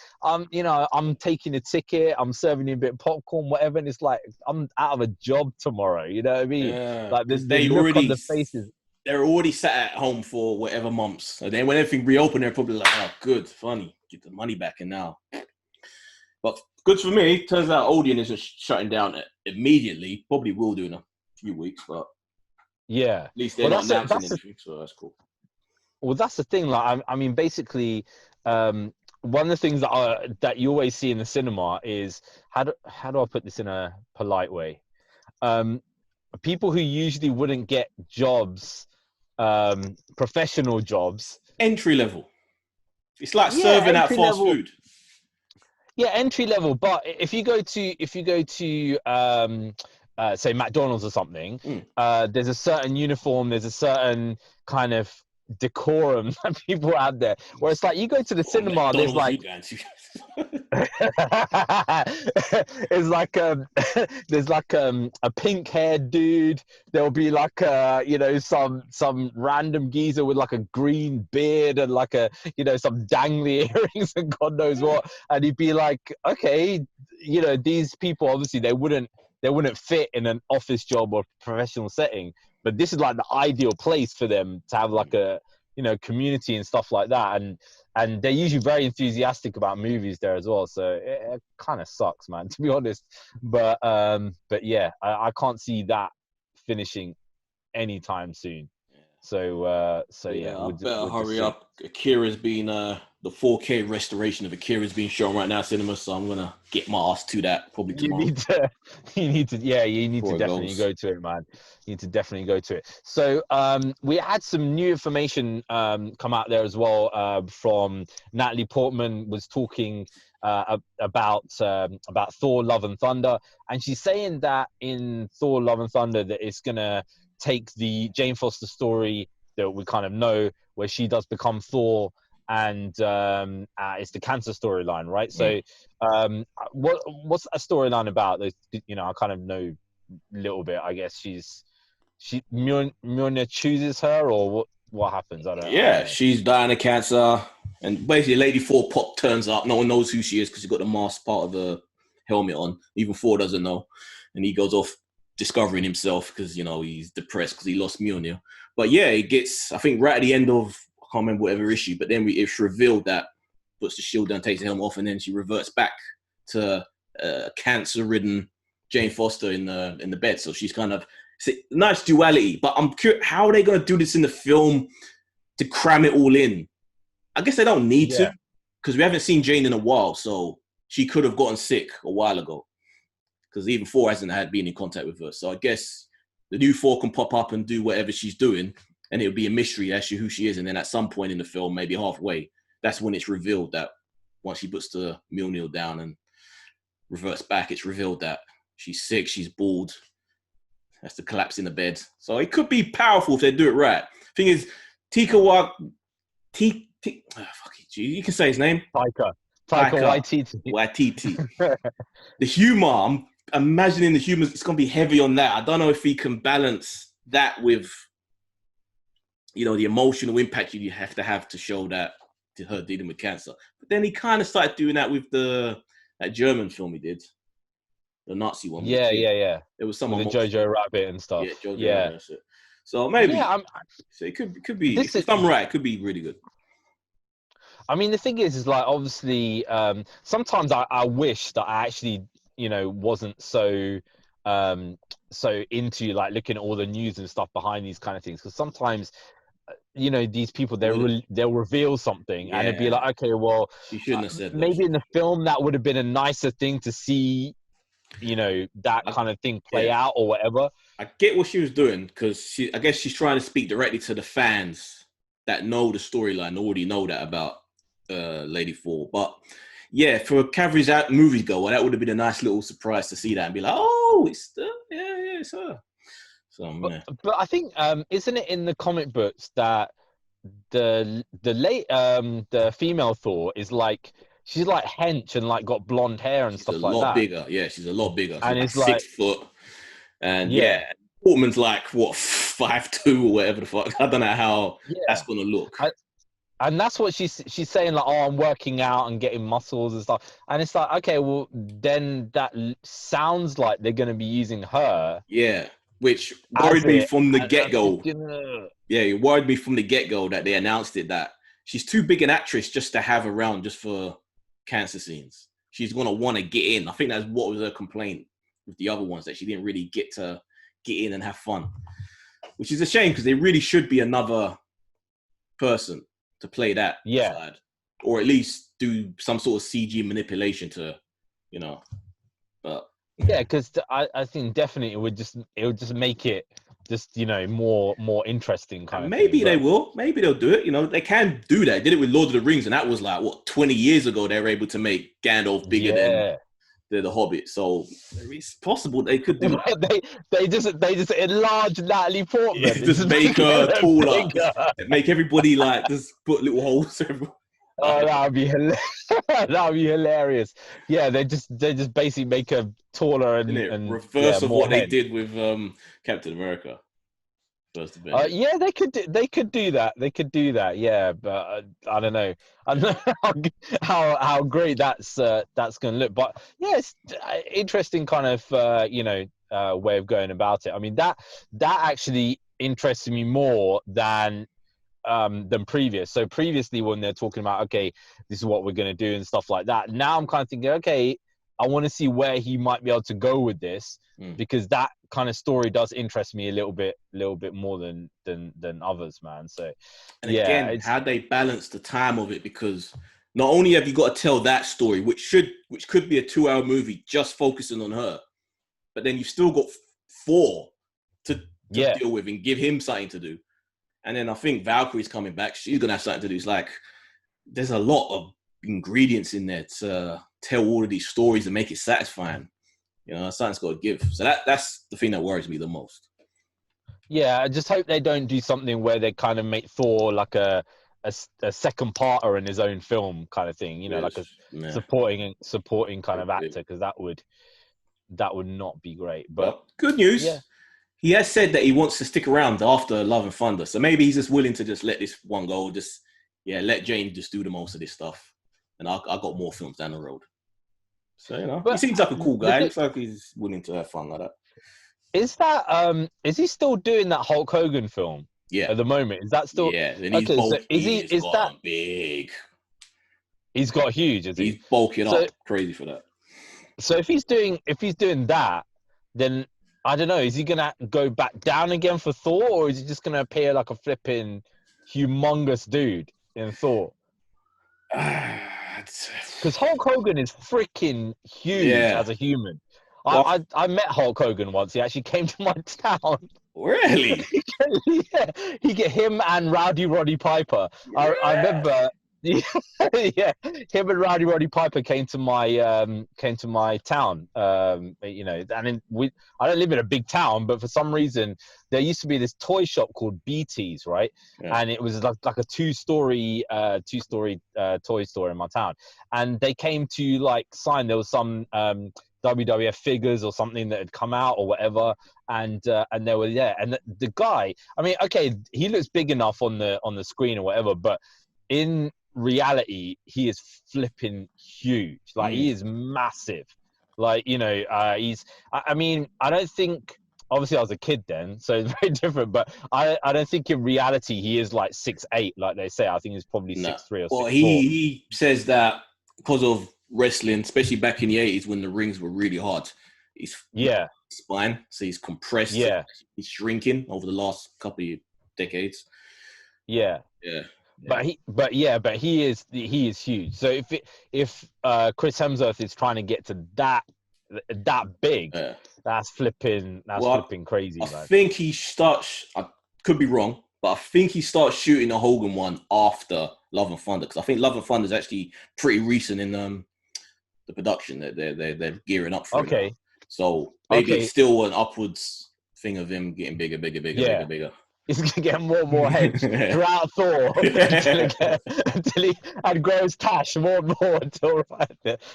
you know, I'm taking a ticket, I'm serving you a bit of popcorn, whatever, and it's like I'm out of a job tomorrow. You know what I mean? Like they look on the faces. They're already sat at home for whatever months, and then when everything reopened, they're probably like, oh, good, funny, get the money back, and now. But Good for me. Turns out Odeon isn't shutting down immediately. Probably will do in a few weeks, but Yeah. at least they're not announcing anything, so that's cool. Well, that's the thing. Like, I mean, basically, one of the things that you always see in the cinema is how do I put this in a polite way? People who usually wouldn't get jobs, professional jobs, Entry level. It's like serving out fast food. Yeah, entry level. But if you go to say McDonald's or something, there's a certain uniform, there's a certain kind of decorum that people have there. Where it's like you go to the cinema, there's like it's like there's like a pink haired dude. There'll be like some random geezer with like a green beard and like some dangly earrings and God knows what. And he'd be like, okay, these people obviously they wouldn't fit in an office job or professional setting, but this is like the ideal place for them to have like a community and stuff like that. And they're usually very enthusiastic about movies there as well. So it kind of sucks, man, to be honest. But yeah, I can't see that finishing anytime soon. So yeah, I better hurry up. Akira's been the 4K restoration of Akira's being shown right now at cinema, so I'm gonna get my ass to that probably tomorrow. You need to definitely go to it, man. You need to definitely go to it. So we had some new information come out there as well from Natalie Portman was talking about Thor: Love and Thunder, and she's saying that in Thor: Love and Thunder that it's gonna take the Jane Foster story that we kind of know, where she does become Thor, and it's the cancer storyline, right? So what's a storyline about? I kind of know a little bit. I guess Mjolnir chooses her, or what happens? I don't know. She's dying of cancer, and basically Lady Thor turns up. No one knows who she is because she's got the mask part of the helmet on. Even Thor doesn't know, and he goes off discovering himself because he's depressed because he lost Mjolnir. But yeah, it gets, I think, right at the end of, I can't remember whatever issue, but then it's revealed that puts the shield down, takes the helmet off, and then she reverts back to cancer-ridden Jane Foster in the bed. So she's kind of, it's a nice duality. But I'm curious, how are they going to do this in the film to cram it all in? I guess they don't need to, because we haven't seen Jane in a while, so she could have gotten sick a while ago. Because even Thor hasn't been in contact with her. So I guess the new Thor can pop up and do whatever she's doing, and it'll be a mystery as to who she is. And then at some point in the film, maybe halfway, that's when it's revealed that once she puts the Mjolnir down and reverts back, it's revealed that she's sick, she's bald, has to collapse in the bed. So it could be powerful if they do it right. Thing is, you can say his name. Taika Waititi. The humor, I'm imagining the humor, it's going to be heavy on that. I don't know if he can balance that with, the emotional impact you have to show that to her dealing with cancer. But then he kind of started doing that with that German film he did, the Nazi one. Yeah. It was some with the Jojo Rabbit and stuff. Yeah, Jojo Rabbit. So maybe. Yeah, so it could be. If it's done right, it could be really good. I mean, the thing is like, obviously, sometimes I wish that I actually, wasn't so into like looking at all the news and stuff behind these kind of things, because sometimes, these people they'll reveal something and it'd be like, okay, well, she shouldn't have said maybe in the film that would have been a nicer thing to see, that kind of thing play out or whatever. I get what she was doing, because I guess she's trying to speak directly to the fans that know the storyline, already know that about Lady Thor. But yeah, for a Cavalry's out movies goer, that would have been a nice little surprise to see that and be like, oh, it's her. So, but I think isn't it in the comic books that the female Thor is like, she's like hench and like got blonde hair and stuff like that. She's a lot bigger. Yeah, she's a lot bigger. She's and it's like 6 foot. And Portman's like 5'2" or whatever the fuck. I don't know how that's gonna look. And that's what she's saying, like, oh, I'm working out and getting muscles and stuff. And it's like, okay, well, then that sounds like they're going to be using her. Yeah, which worried me from the get-go. Yeah, it worried me from the get-go that they announced it, that she's too big an actress just to have around just for cancer scenes. she's gonna want to get in. I think that's what was her complaint with the other ones, that she didn't really get to get in and have fun, which is a shame because there really should be another person to play that side, or at least do some sort of CG manipulation to, you know. But yeah, because I think definitely it would just make it just, you know, more interesting kind of maybe thing. They will. Maybe they'll do it. You know, they can do that. They did it with Lord of the Rings, and that was like, what, 20 years ago they were able to make Gandalf bigger than the Hobbit. So it's possible they could do that. they just enlarge Natalie Portman. Yeah, just make her taller. Make everybody like just put little holes everywhere. Oh, that would be hilarious. That would be hilarious. Yeah, they just basically make her taller and reverse of what head. they did with Captain America. Yeah, they could do that. They could do that. Yeah, but I don't know. I don't know how great that's going to look. But yeah, it's interesting kind of you know, way of going about it. I mean, that actually interested me more than previous. So previously, when they're talking about, okay, this is what we're going to do and stuff like that, now I'm kind of thinking, okay, I want to see where he might be able to go with this, because that kind of story does interest me a little bit more than others, man. So and again, how they balance the time of it, because not only have you got to tell that story, which could be a 2-hour movie just focusing on her, but then you've still got Thor to deal with and give him something to do. And then I think Valkyrie's coming back. She's going to have something to do. It's like, there's a lot of ingredients in there to tell all of these stories and make it satisfying. You know, something's got to give. So that's the thing that worries me the most. Yeah, I just hope they don't do something where they kind of make Thor like a second parter in his own film kind of thing. You know, like a supporting kind of actor, because that would not be great. But good news. Yeah. He has said that he wants to stick around after Love and Thunder. So maybe he's just willing to just let this one go. Just, let James just do the most of this stuff. And I got more films down the road. So, you know, he seems like a cool guy. Looks like he's willing to have fun like that. Is he still doing that Hulk Hogan film? Yeah. At the moment? Is that still... Yeah. And he's big. He's got huge, is he? He's bulking up crazy for that. So if he's doing that, then... I don't know. Is he gonna go back down again for Thor, or is he just gonna appear like a flipping humongous dude in Thor? Because Hulk Hogan is freaking huge as a human. I met Hulk Hogan once. He actually came to my town. Really? He get him and Roddy Piper. Yeah. I remember. Yeah, him and Roddy Piper came to my town. You know, and I don't live in a big town, but for some reason there used to be this toy shop called BT's, right? Yeah. And it was like a two-story toy store in my town. And they came to like sign. There was some WWF figures or something that had come out or whatever, and they were and the guy. I mean, okay, he looks big enough on the screen or whatever, but in reality he is flipping huge. Like he is massive. Like, you know, I mean, I don't think, obviously I was a kid then, so it's very different, but I don't think in reality he is like 6'8", like they say. I think he's probably 6'3" or 6'4". Well, he says that because of wrestling, especially back in the 80s when the rings were really hard, his spine, so he's compressed. Yeah, he's shrinking over the last couple of decades. Yeah. But he is huge. So if Chris Hemsworth is trying to get to that big, that's flipping crazy. I think he starts. I could be wrong, but I think he starts shooting the Hogan one after Love and Thunder, because I think Love and Thunder is actually pretty recent in the production. They're gearing up for it. Okay. So maybe it's still an upwards thing of him getting bigger. He's going to get more and more heads throughout Thor until he grows tash more and more until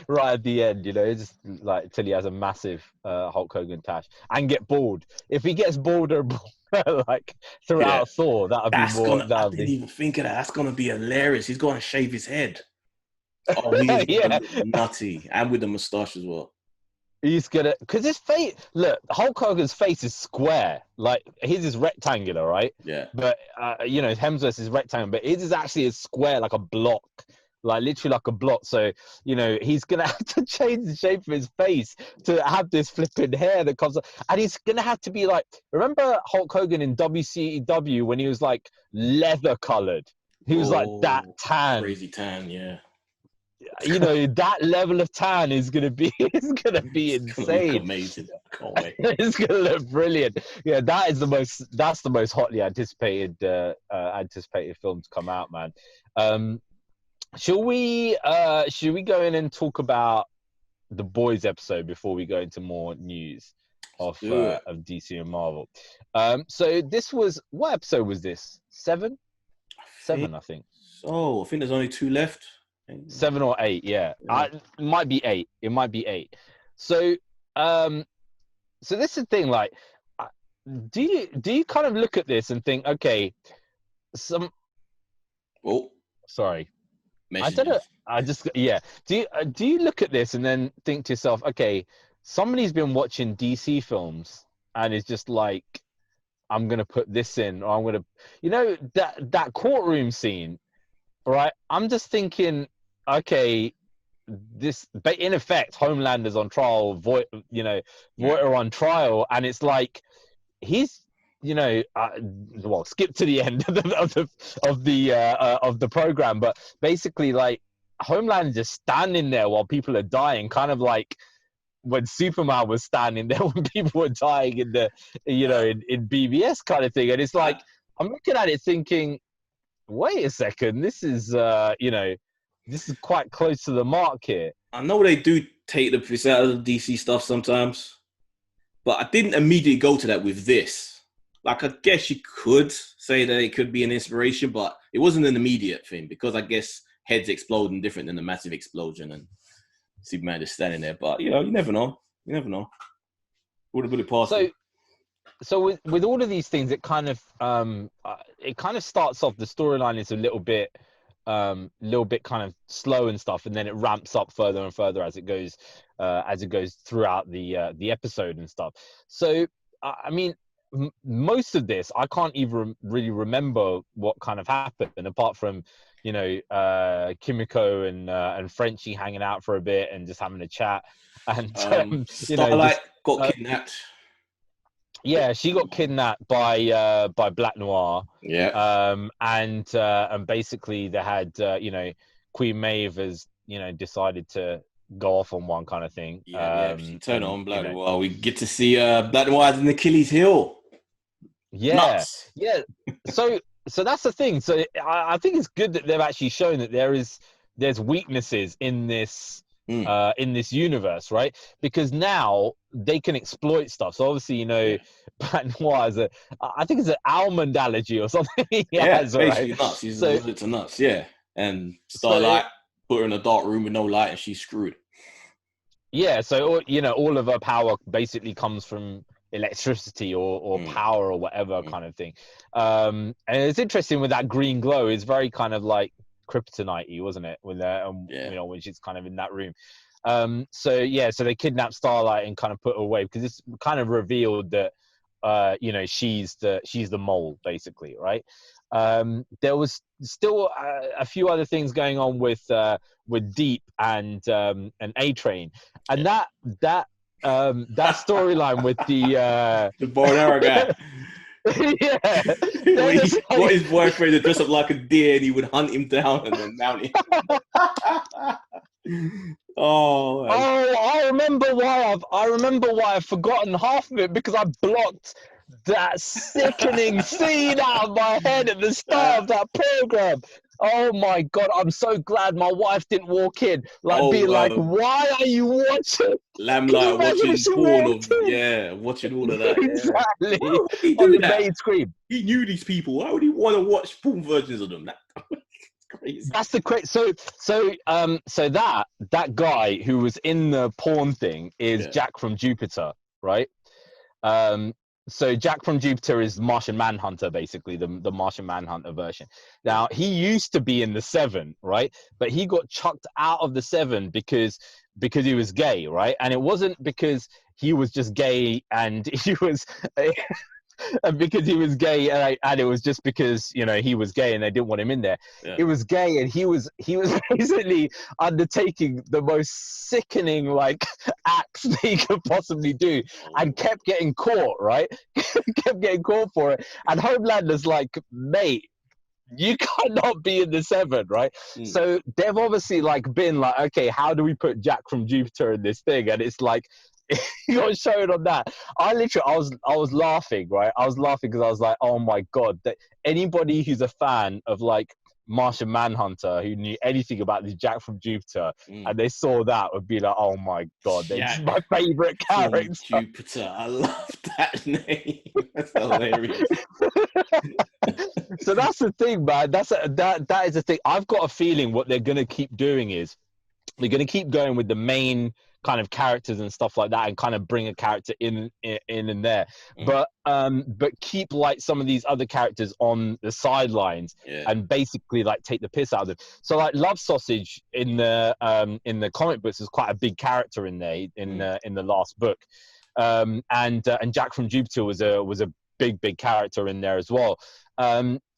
right at the end, you know, it's just like until he has a massive Hulk Hogan tash and get bald. If he gets balder like throughout Thor, that would be more. I didn't even think of that. That's going to be hilarious. He's going to shave his head. Oh, he's nutty, and with the moustache as well. He's gonna, because his face. Look, Hulk Hogan's face is square. Like his is rectangular, right? Yeah. But you know, Hemsworth is rectangular, but his is actually a square, like a block. like literally like a blot. So, you know, he's gonna have to change the shape of his face to have this flipping hair that comes up, and he's gonna have to be like, remember Hulk Hogan in WCW when he was like leather colored? He was like that tan, crazy tan, yeah. You know, that level of tan is gonna be insane. It's gonna look amazing. I can't wait. It's gonna look brilliant. Yeah, that's the most hotly anticipated film to come out, man. Should we go in and talk about the Boys episode before we go into more news of DC and Marvel? So this was, what episode was this? Seven, I think. Oh, I think there's only 2 left. 7 or 8, yeah. It might be 8. It might be 8. So, so this is the thing. Like, do you kind of look at this and think, okay, sorry, messages. I don't know. I just Do you look at this and then think to yourself, okay, somebody's been watching DC films and is just like, I'm gonna put this in, or I'm gonna, you know, that courtroom scene, right? I'm just thinking, okay, this, but in effect, Homelander's on trial, Voight are on trial, and it's like he's, you know, well, skip to the end of the program, but basically, like, Homeland just standing there while people are dying, kind of like when Superman was standing there when people were dying in the, you know, in BBS kind of thing, and it's like I'm looking at it thinking, wait a second, this is you know, this is quite close to the mark here. I know they do take the piss out of the DC stuff sometimes, but I didn't immediately go to that with this. Like, I guess you could say that it could be an inspiration, but it wasn't an immediate thing because I guess heads exploding different than the massive explosion and Superman just standing there. But, you know, you never know. You never know. Would have put it past you. So with all of these things, it kind of starts off, the storyline is a little bit kind of slow and stuff, and then it ramps up further and further as it goes throughout the episode and stuff. So I mean, most of this I can't even really remember what kind of happened, apart from, you know, Kimiko and Frenchie hanging out for a bit and just having a chat, and Starlight got kidnapped. Yeah, she got kidnapped by Black Noir. Yeah. And basically they had you know, Queen Maeve has, you know, decided to go off on one kind of thing. Yeah, she turned on Black Noir. We get to see Black Noir in Achilles' heel. Yeah. Nuts. Yeah. So that's the thing. So I think it's good that they've actually shown that there's weaknesses in this universe, right? Because now they can exploit stuff. So obviously, you know, Black Noir is I think it's an almond allergy or something. Basically nuts. She's allergic to nuts. Yeah, and Starlight put her in a dark room with no light, and she's screwed. Yeah, so, you know, all of her power basically comes from electricity or power or whatever kind of thing. And it's interesting with that green glow. It's very kind of like kryptonite-y, wasn't it? With you know, when she's kind of in that room. So they kidnapped Starlight and kind of put her away, because it's kind of revealed that you know, she's the mole, basically, right? There was still a few other things going on with Deep and A-Train, and that storyline with the bow and arrow guy. What his boyfriend would dress up like a deer and he would hunt him down and then mount him. I remember why I've forgotten half of it, because I blocked that sickening scene out of my head at the start of that program. Oh my God, I'm so glad my wife didn't walk in, like, like, why are you watching? Lamplight watching porn watching all of that. Exactly. Why would he do that? Main screen. He knew these people. Why would he want to watch porn versions of them? That's crazy. That's the crazy. So that guy who was in the porn thing is Jack from Jupiter, right? So Jack from Jupiter is Martian Manhunter, basically the Martian Manhunter version. Now, he used to be in the 7, right? But he got chucked out of the 7 because he was gay, right? And it wasn't because he was just gay and he was and because he was gay, and it was just because he was gay and they didn't want him in there. Yeah. It was gay, and he was basically undertaking the most sickening like acts that he could possibly do, and kept getting caught. Right, kept getting caught for it. And Homelander's like, mate, you cannot be in the 7, right? So they've obviously like been like, okay, how do we put Jack from Jupiter in this thing? And it's like, you got shown on that. I was laughing, right? I was laughing because I was like, oh my god, that anybody who's a fan of like Martian Manhunter who knew anything about this Jack from Jupiter and they saw that would be like, oh my god, this is my favorite character. Jupiter, I love that name. That's hilarious. So that's the thing, man. That is the thing. I've got a feeling what they're gonna keep doing is they're gonna keep going with the main kind of characters and stuff like that, and kind of bring a character in there, but keep like some of these other characters on the sidelines and basically like take the piss out of them. So like Love Sausage in the comic books is quite a big character in there in the last book, and Jack from Jupiter was a big character in there as well.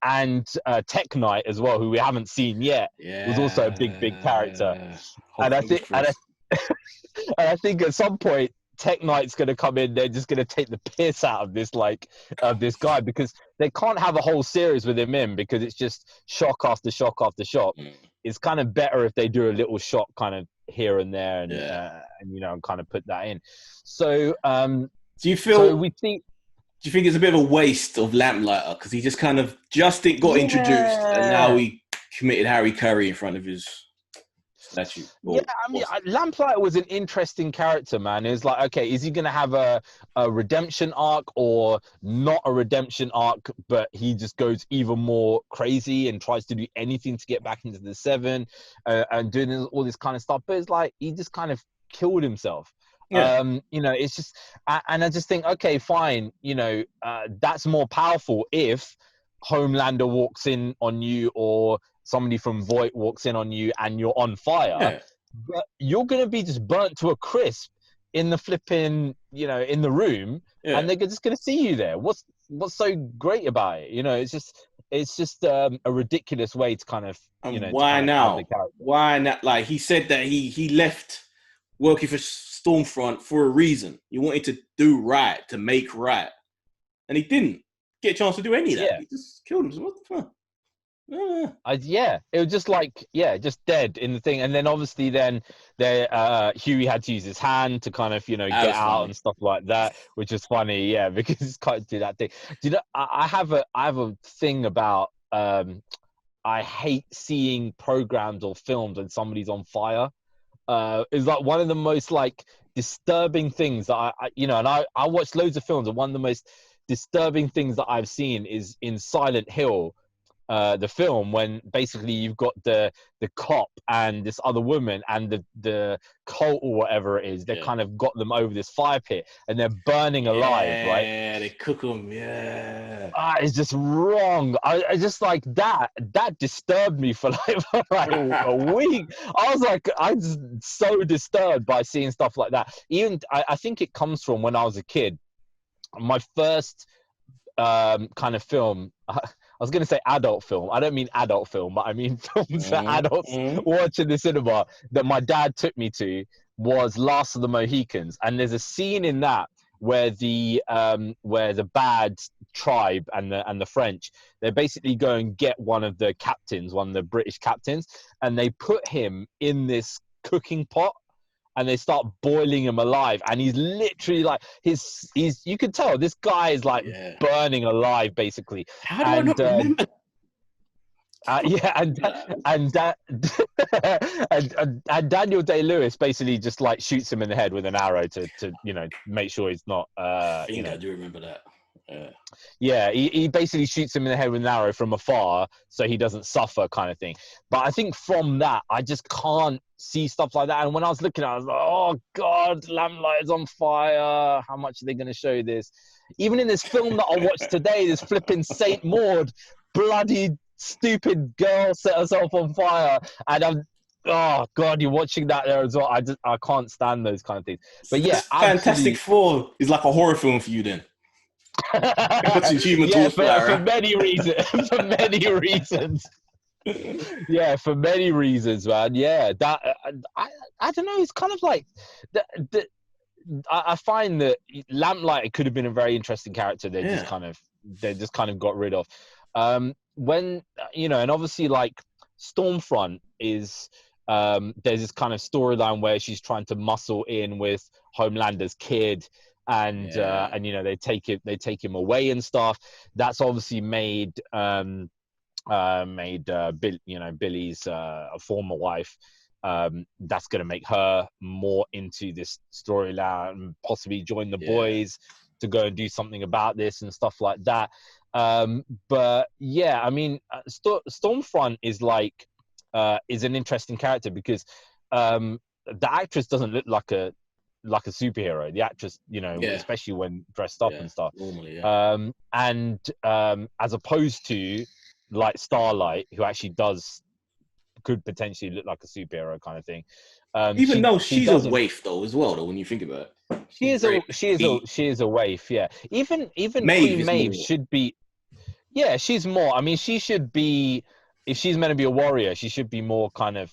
And Tech Knight as well, who we haven't seen yet, was also a big character. And I think at some point Tech Knight's going to come in. They're just going to take the piss out of this guy, because they can't have a whole series with him in, because it's just shock after shock after shock. It's kind of better if they do a little shock kind of here and there, and kind of put that in. So do you think it's a bit of a waste of Lamplighter, because he just kind of got introduced and now he committed Harry Curry in front of his statue? Lamplighter was an interesting character, man. It's like, okay, is he going to have a redemption arc or not a redemption arc, but he just goes even more crazy and tries to do anything to get back into the 7 and doing all this kind of stuff? But it's like he just kind of killed himself. It's just, and I just think, okay, fine, that's more powerful if Homelander walks in on you, or somebody from Voight walks in on you and you're on fire, but you're going to be just burnt to a crisp in the flipping, in the room, and they're just going to see you there. What's so great about it? It's just a ridiculous way to kind of, why now? Why not? Like, he said that he left working for Stormfront for a reason. He wanted to do right, to make right, and he didn't get a chance to do any of that. He just killed himself. What the fuck? It was just like, just dead in the thing. And then obviously Huey had to use his hand to kind of, get out funny. And stuff like that, which is funny, because he's kind of do that thing. Do you know, I have a thing about, I hate seeing programs or films when somebody's on fire. It's like one of the most like disturbing things that I watched loads of films, and one of the most disturbing things that I've seen is in Silent Hill, the film, when basically you've got the cop and this other woman and the cult or whatever it is, they kind of got them over this fire pit and they're burning alive, right? Yeah, they cook them. It's just wrong. I just like that disturbed me for like a week. I was like, I'm just so disturbed by seeing stuff like that. Even I think it comes from when I was a kid. My first kind of film, I was going to say adult film. I don't mean adult film, but I mean films that adults watch in the cinema that my dad took me to, was Last of the Mohicans. And there's a scene in that where the bad tribe and the French, they basically go and get one of the British captains, and they put him in this cooking pot. And they start boiling him alive, and he's literally like he's you can tell this guy is like burning alive basically. How do I not remember? And Daniel Day-Lewis basically just like shoots him in the head with an arrow to make sure he's not. I do remember that. He basically shoots him in the head with an arrow from afar so he doesn't suffer, kind of thing. But I think from that, I just can't see stuff like that. And when I was looking at it, I was like, oh God, Lamplighter's on fire. How much are they going to show this? Even in this film that I watched today, this flipping Saint Maud, bloody stupid girl set herself on fire. And oh God, you're watching that there as well. I can't stand those kind of things. But Fantastic Four is like a horror film for you then. Watching Human Yeah, Torch fly for around. many reasons. For many reasons. Yeah, for many reasons, man. Yeah, that I don't know. It's kind of like the I find that Lamplighter could have been a very interesting character. They just kind of got rid of. When and obviously like Stormfront is there's this kind of storyline where she's trying to muscle in with Homelander's kid, and they take him away and stuff. That's obviously made Billy's former wife. That's going to make her more into this storyline and possibly join the boys to go and do something about this and stuff like that. But yeah, I mean, Stormfront is like is an interesting character because the actress doesn't look like a superhero. The actress, especially when dressed up and stuff. Normally, and as opposed to like Starlight, who actually could potentially look like a superhero kind of thing. Even though she's a waif though, as well, though, when you think about it. She is a waif, yeah. Even Maeve Queen Maeve should be. Yeah, she's more. I mean, she should be. If she's meant to be a warrior, she should be more kind of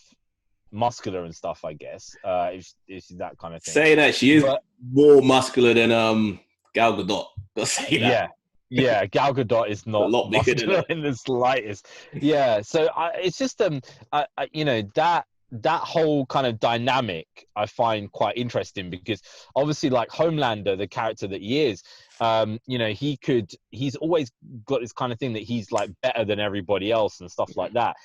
muscular and stuff, I guess. If she's that kind of thing. Say that she is more muscular than Gal Gadot. Gotta say that. Yeah, Gal Gadot is not a lot muscular in the slightest. Yeah, so it's just that whole kind of dynamic I find quite interesting because obviously like Homelander, the character that he is, he's always got this kind of thing that he's like better than everybody else and stuff like that.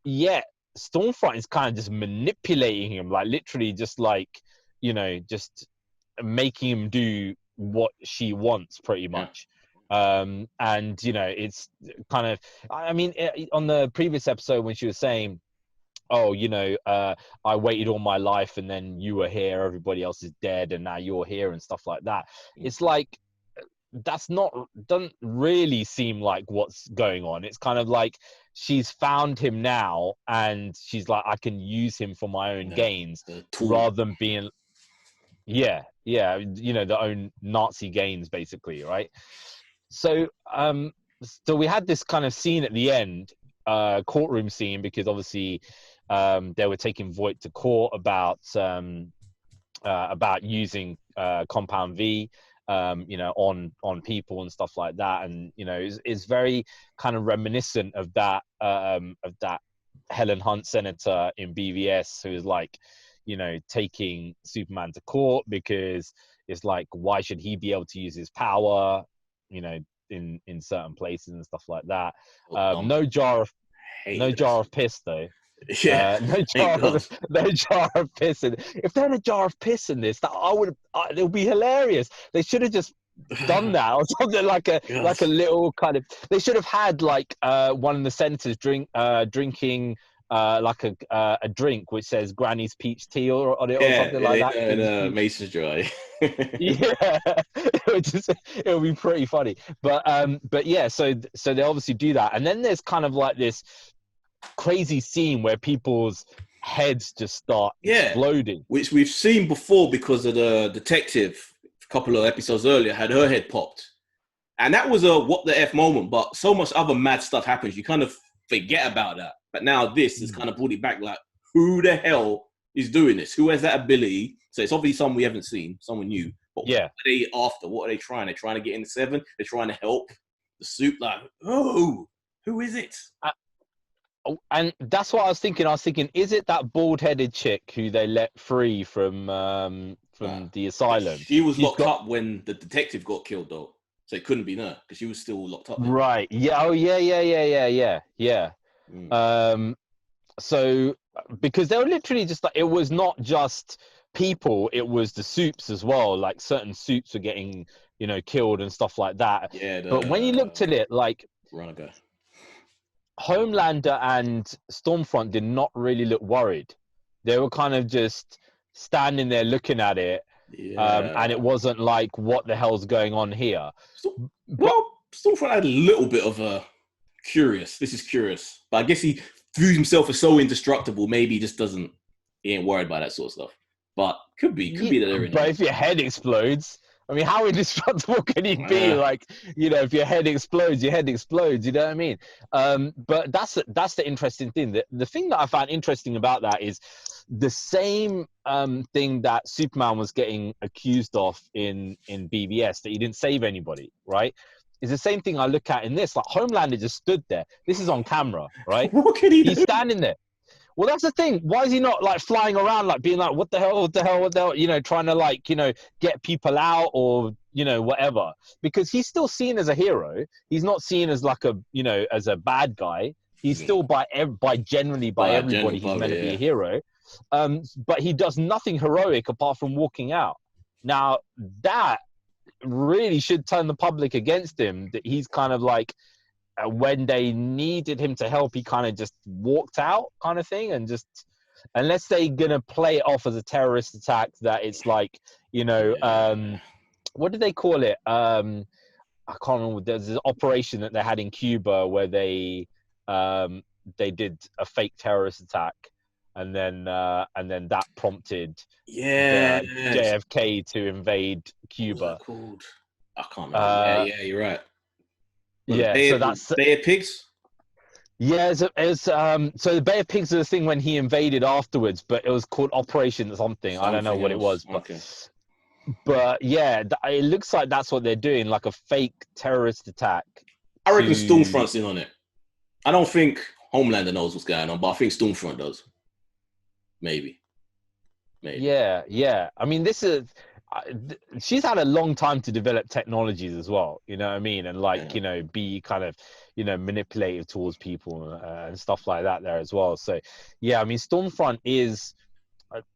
Yet Stormfront is kind of just manipulating him, like literally just like, just making him do what she wants pretty much. It's kind of, I mean, on the previous episode when she was saying, I waited all my life and then you were here, everybody else is dead and now you're here and stuff like that. It's like, doesn't really seem like what's going on. It's kind of like she's found him now and she's like, I can use him for my own gains rather than being, their own Nazi gains basically, right? So we had this kind of scene at the end, courtroom scene, because obviously they were taking Voight to court about using Compound V, on people and stuff like that, and is very kind of reminiscent of that Helen Hunt senator in BVS who is like, taking Superman to court because it's like, why should he be able to use his power, in certain places and stuff like that. No jar of piss though. Yeah, no jar of piss. If they had a jar of piss in this, it would be hilarious. They should have just done that or something like a little kind of. They should have had like one of the senators drinking like a drink which says Granny's peach tea on it or something like that. And Mason's dry. Yeah, it would be pretty funny. But yeah, so they obviously do that, and then there's kind of like this crazy scene where people's heads just start exploding, which we've seen before because of the detective a couple of episodes earlier had her head popped, and that was a what the F moment. But so much other mad stuff happens, you kind of forget about that. But now this has kind of brought it back, like, who the hell is doing this? Who has that ability? So it's obviously someone we haven't seen, someone new. But what are they after? What are they trying? They're trying to get into 7. They're trying to help the suit. Like, who is it? And that's what I was thinking. Is it that bald-headed chick who they let free from the asylum? She was locked up when the detective got killed, though. So it couldn't be her because she was still locked up. Right. Yeah. Oh, yeah. So because they were literally just like, it was not just people, it was the soups as well. Like certain soups were getting, killed and stuff like that. Yeah. But when you looked at it, like Homelander and Stormfront did not really look worried. They were kind of just standing there looking at it. Yeah. And it wasn't like, what the hell's going on here? Stormfront had a little bit of a curious. This is curious. But I guess he views himself as so indestructible. Maybe he ain't worried about that sort of stuff. But could be that they're in. But if your head explodes, I mean, how indestructible can you be? Like, if your head explodes, your head explodes. You know what I mean? But that's the interesting thing. The thing that I found interesting about that is the same thing that Superman was getting accused of in BVS, that he didn't save anybody, right? Is the same thing I look at in this. Like, Homelander just stood there. This is on camera, right? What can he do? He's standing there. Well, that's the thing. Why is he not like flying around, like being like, what the hell, trying to like, get people out or, whatever? Because he's still seen as a hero. He's not seen as like as a bad guy. He's still by everybody, he's meant to be a hero. But he does nothing heroic apart from walking out. Now, that really should turn the public against him, that he's kind of like, when they needed him to help, he kind of just walked out, kind of thing. And just, unless they're gonna play it off as a terrorist attack, that it's like, what do they call it? I can't remember. There's this operation that they had in Cuba where they did a fake terrorist attack, and then that prompted JFK to invade Cuba. What's that called? I can't remember. Yeah, you're right. So that's Bay of Pigs. Yeah, so the Bay of Pigs is the thing when he invaded afterwards, but it was called Operation something. I don't know what it was, but yeah, it looks like that's what they're doing, like a fake terrorist attack. I reckon Stormfront's in on it. I don't think Homelander knows what's going on, but I think Stormfront does. Maybe. Yeah. I mean, this is. She's had a long time to develop technologies as well, you know what I mean, and like be kind of manipulative towards people and stuff like that there as well. So yeah, I mean, Stormfront is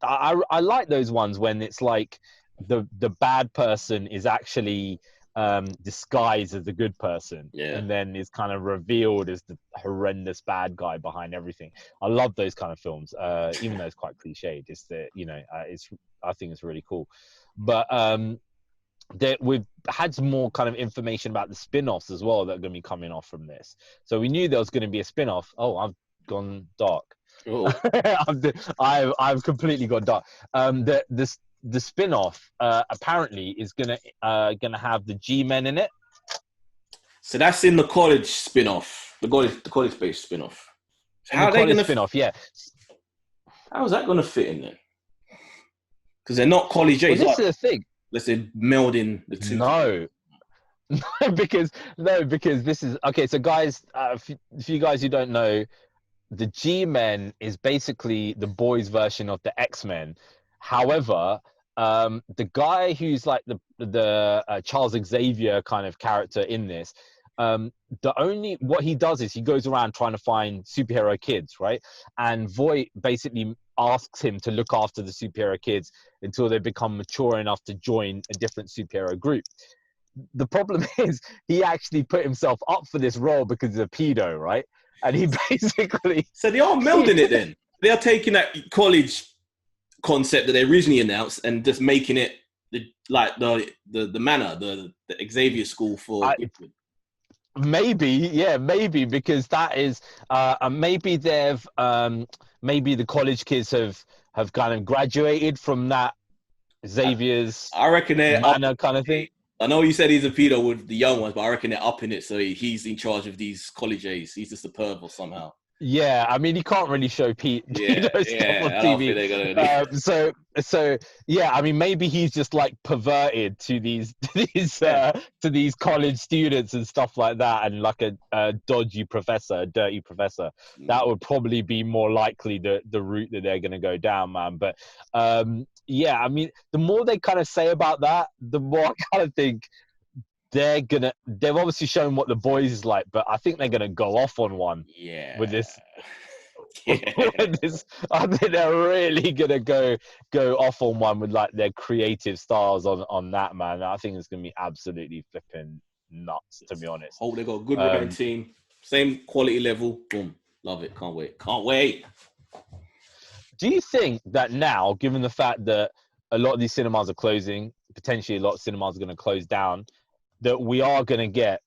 I like those ones when it's like the bad person is actually disguised as the good person, and then is kind of revealed as the horrendous bad guy behind everything. I love those kind of films, even though it's quite cliched. It's the I think it's really cool. But we've had some more kind of information about the spin-offs as well that are going to be coming off from this. So we knew there was going to be a spin-off. Oh, I've gone dark. I've completely gone dark. The spin-off apparently is gonna have the G-Men in it. So that's in the college spin-off, the college-based spin-off. How are they going to spin-off? Yeah. How is that going to fit in there? Because they're not college age. Well, this is the thing. Let's say melding the two. No, because this is okay. So guys, for you guys who don't know, the G-Men is basically the boys' version of the X-Men. However, the guy who's like the Charles Xavier kind of character in this, what he does is he goes around trying to find superhero kids, right? And Voight basically asks him to look after the superhero kids until they become mature enough to join a different superhero group. The problem is he actually put himself up for this role because he's a pedo, right? And he basically... So they are melding it then. They are taking that college concept that they originally announced and just making it the manor, the Xavier school for... Maybe because that is maybe they've maybe the college kids have kind of graduated from that Xavier's I reckon they're manor kind of thing. I know you said he's a pedo with the young ones, but I reckon they're upping it so he's in charge of these college A's. He's just a perv somehow. Yeah, I mean, you can't really show pedo stuff on TV. So yeah, I mean, maybe he's just like perverted to these college students and stuff like that, and like a dodgy professor, a dirty professor. That would probably be more likely the route that they're going to go down, man. But yeah, I mean, the more they kind of say about that, the more I kind of think they've obviously shown what the boys is like, but I think they're gonna go off on one with this. With this. I think they're really gonna go off on one with like their creative styles on that, man. I think it's gonna be absolutely flipping nuts, to be honest. Hope they got a good writing team, same quality level. Boom, love it. Can't wait. Do you think that now, given the fact that a lot of these cinemas are closing, potentially a lot of cinemas are going to close down, that we are going to get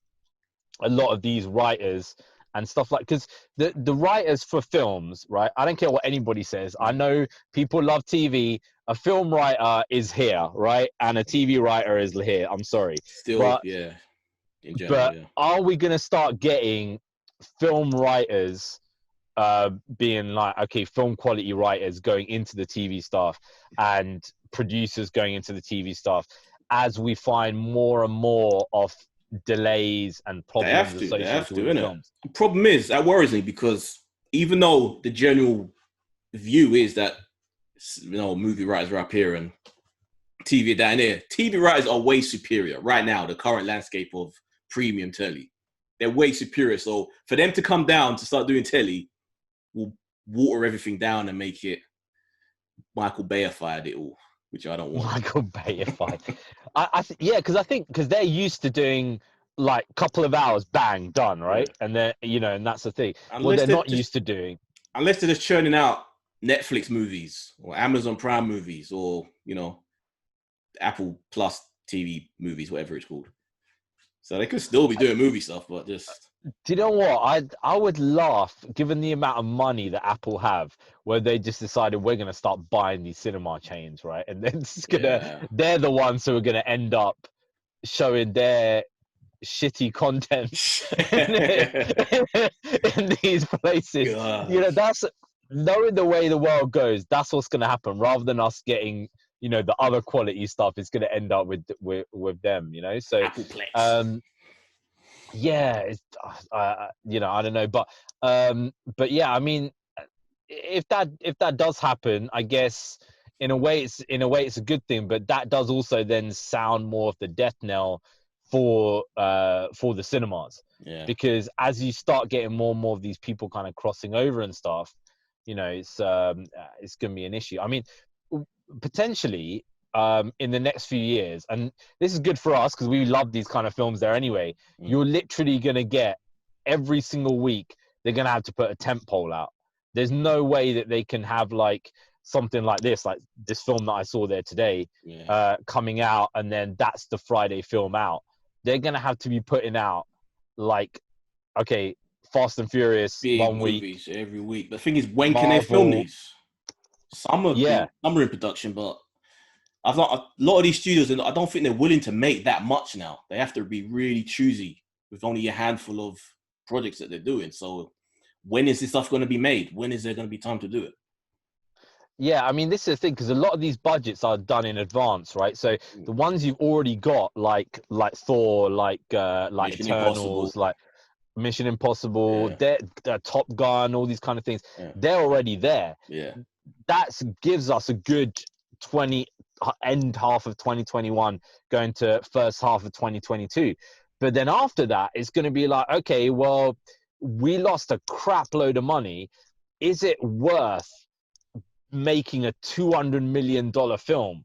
a lot of these writers and stuff like, because the writers for films, right? I don't care what anybody says. I know people love TV. a film writer is here, right, and a TV writer is here. I'm sorry, Still, yeah. In general, but yeah. are we gonna start getting film writers being like, okay, film quality writers going into the TV stuff and producers going into the TV stuff as we find more and more of delays and problems associated with the films? The problem is, that worries me, because even though the general view is that, movie writers are up here and TV are down there, TV writers are way superior right now. The current landscape of premium telly, they're way superior. So for them to come down to start doing telly will water everything down and make it Michael Bayified it all, which I don't want. Michael Bayified. because they're used to doing like couple of hours, bang, done, right? Yeah. And then and that's the thing. They're not used to doing, unless they're just churning out Netflix movies or Amazon Prime movies or Apple Plus TV movies, whatever it's called. So they could still be doing movie stuff, but just. Do you know what? I would laugh, given the amount of money that Apple have, where they just decided we're going to start buying these cinema chains, right? And then they're the ones who are going to end up showing their shitty content in these places. Gosh. That's knowing the way the world goes. That's what's going to happen. Rather than us getting, the other quality stuff, is going to end up with them. So Appleplex. Yeah, it's, I don't know, but yeah, I mean, if that does happen, I guess in a way it's a good thing, but that does also then sound more of the death knell for the cinemas, because as you start getting more and more of these people kind of crossing over and stuff, it's going to be an issue. I mean, potentially. In the next few years, and this is good for us because we love these kind of films there anyway. You're literally going to get every single week they're going to have to put a tentpole out. There's no way that they can have like something like this film that I saw there today coming out, and then that's the Friday film out. They're going to have to be putting out like, okay, Fast and Furious big 1 week every week. The thing is, when Marvel, can they film these? Some are in production, but a lot of these studios, and I don't think they're willing to make that much now. They have to be really choosy with only a handful of projects that they're doing. So when is this stuff going to be made? When is there going to be time to do it? Yeah, I mean, this is the thing, because a lot of these budgets are done in advance, right? So the ones you've already got, like Thor, like Mission Eternals, Impossible. Like Mission Impossible, Top Gun, all these kind of things, they're already there. Yeah, that gives us a good end half of 2021 going to first half of 2022. But then after that, it's going to be like, okay, well, we lost a crap load of money. Is it worth making a $200 million film?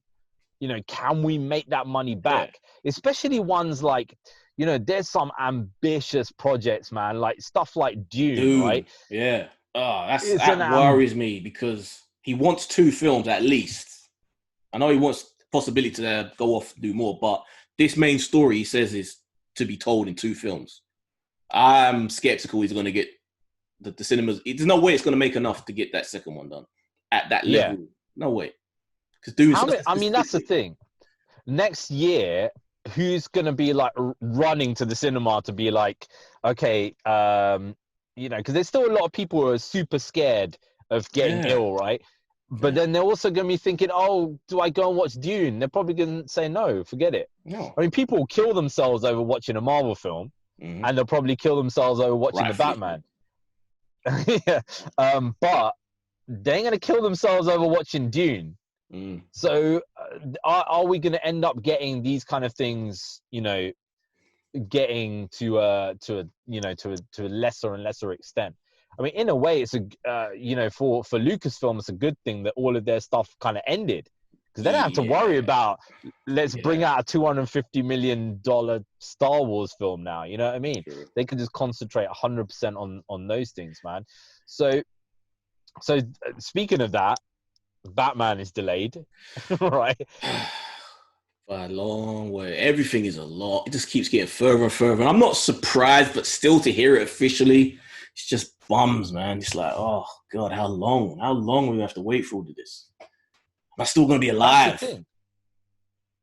Can we make that money back? Especially ones like, there's some ambitious projects, man, like stuff like Dune, right? Yeah. That worries me, because he wants 2 films at least. I know he wants possibility to go off and do more, but this main story, he says, is to be told in 2 films. I'm skeptical he's going to get the cinemas. There's no way it's going to make enough to get that second one done at that level. Yeah. No way. I mean, that's the thing. Next year, who's going to be like running to the cinema to be like, okay, because there's still a lot of people who are super scared of getting ill, right? But then they're also going to be thinking, oh, do I go and watch Dune? They're probably going to say, no, forget it. No. I mean, people will kill themselves over watching a Marvel film, and they'll probably kill themselves over watching the Batman. But they ain't going to kill themselves over watching Dune. So are we going to end up getting these kind of things, getting to a lesser and lesser extent? I mean, in a way, it's for Lucasfilm, it's a good thing that all of their stuff kind of ended, because they don't have to worry about bring out a $250 million Star Wars film now. You know what I mean? Sure. They can just concentrate 100% on those things, man. So speaking of that, Batman is delayed, right? By a long way. Everything is a lot. It just keeps getting further and further. And I'm not surprised, but still to hear it officially, it's just bums, man. It's like, oh God, how long will we have to wait for all of this? I'm still gonna be That's the alive. thing.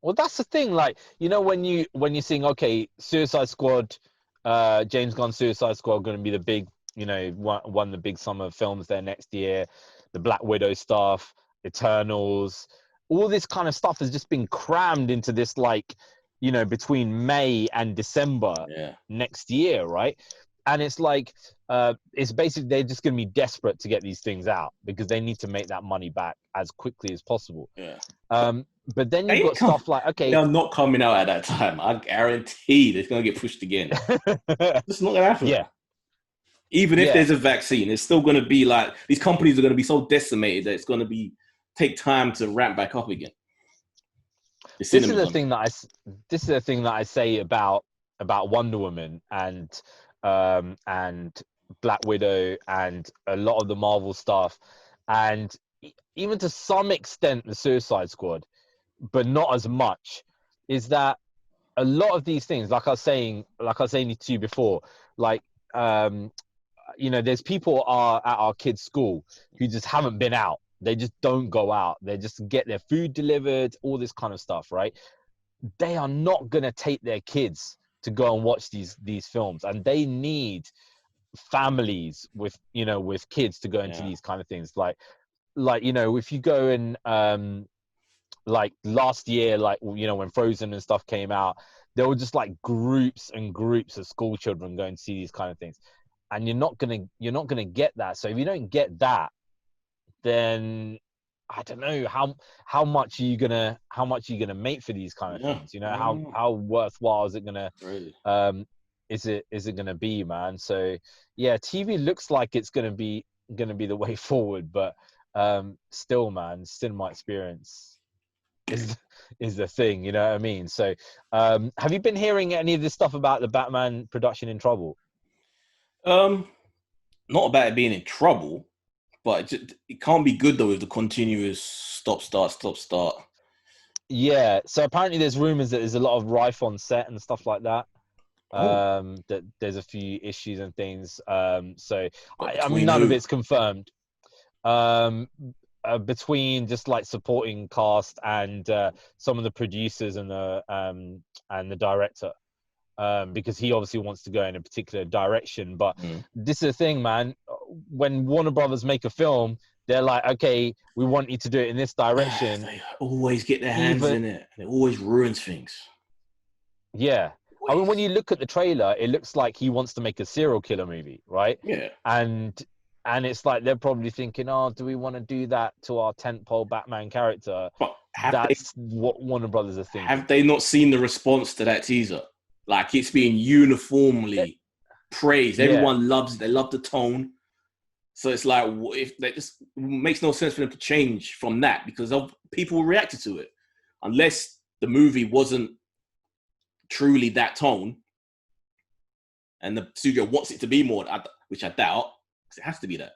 Well, that's the thing. Like, you know, when you sing, okay, Suicide Squad, James Gunn's Suicide Squad, going to be the big, you know, one of the big summer films there next year. The Black Widow stuff, Eternals, all this kind of stuff has just been crammed into this, like, you know, between May and December Yeah. next year, right? And it's like, it's basically they're just going to be desperate to get these things out because they need to make that money back as quickly as possible. Yeah. But then you've got stuff like, They okay, are not coming out at that time. I guarantee it's gonna get pushed again. It's not gonna happen. yeah, Even if yeah. there's a vaccine, it's still gonna be like these companies are gonna be so decimated that it's gonna be take time to ramp back up again. This is the thing that I say about Wonder Woman and Black Widow and a lot of the Marvel stuff, and even to some extent the Suicide Squad, but not as much. Is that a lot of these things, like I was saying to you before, like you know, there's people at our kids' school who just haven't been out. They just don't go out. They just get their food delivered, all this kind of stuff, right? They are not gonna take their kids to go and watch these films, and they need families with, you know, with kids to go into these kind of things. Like you know, if you go and like last year, like, you know, when Frozen and stuff came out, there were just like groups and groups of school children going to see these kind of things, and you're not gonna get that. So if you don't get that, then I don't know how much are you gonna make for these kind of things. You know, how worthwhile is it gonna is it gonna be, man? So yeah, TV looks like it's gonna be the way forward, but still, man, cinema experience is the thing, you know what I mean? So have you been hearing any of this stuff about the Batman production in trouble? Not about it being in trouble, but it can't be good though with the continuous stop start. Yeah, so apparently there's rumors that there's a lot of rife on set and stuff like that. That there's a few issues and things. So I mean, none of it's confirmed. Between just like supporting cast and some of the producers and the director, because he obviously wants to go in a particular direction. But this is the thing, man. When Warner Brothers make a film, they're like, okay, we want you to do it in this direction. They always get their hands in it. It always ruins things. Yeah. I mean, when you look at the trailer, it looks like he wants to make a serial killer movie, right? Yeah. And it's like they're probably thinking, oh, do we want to do that to our tentpole Batman character? But that's what Warner Brothers are thinking. Have they not seen the response to that teaser? Like, it's being uniformly praised. Everyone loves it. They love the tone. So it's like, if that just makes no sense for them to change from that because people reacted to it, unless the movie wasn't truly that tone, and the studio wants it to be more, which I doubt, because it has to be that.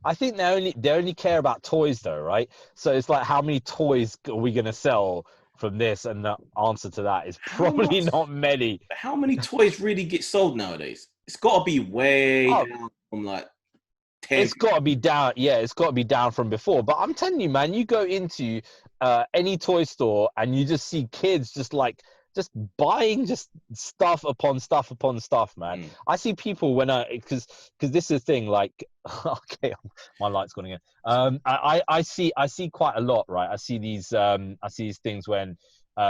I think they only care about toys, though, right? So it's like, how many toys are we gonna sell from this? And the answer to that is probably not many. How many toys really get sold nowadays? It's got to be way down from like 10. It's got to be down. Yeah, it's got to be down from before. But I'm telling you, man, you go into any toy store and you just see kids just buying just stuff upon stuff upon stuff, man. I see people because this is the thing, like, okay, my light's gone again. I see quite a lot, right? I see these things when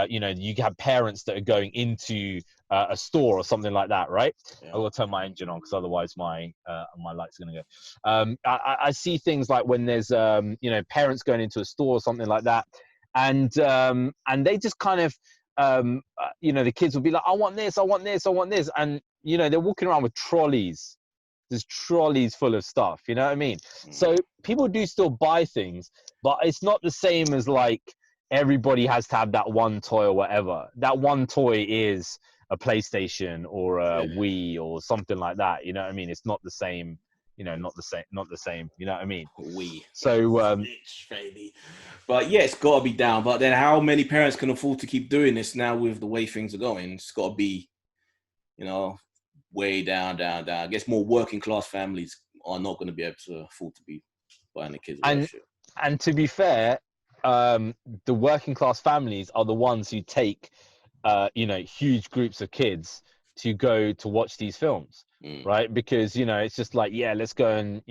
you know, you have parents that are going into a store or something like that, right? I will turn my engine on because otherwise my light's gonna go. I see things like when there's you know, parents going into a store or something like that, and they just kind of you know, the kids will be like, I want this, and you know, they're walking around with trolleys. There's trolleys full of stuff, you know what I mean? So people do still buy things, but it's not the same as like everybody has to have that one toy or whatever. That one toy is a PlayStation or a Wii or something like that, you know what I mean? It's not the same, you know, not the same, you know what I mean? Wii. So baby. But yeah, it's got to be down. But then how many parents can afford to keep doing this now with the way things are going? It's got to be, you know, way down. I guess more working class families are not going to be able to afford to be buying the kids. And to be fair, the working class families are the ones who take huge groups of kids to go to watch these films, right? Because it's just like, yeah, let's go and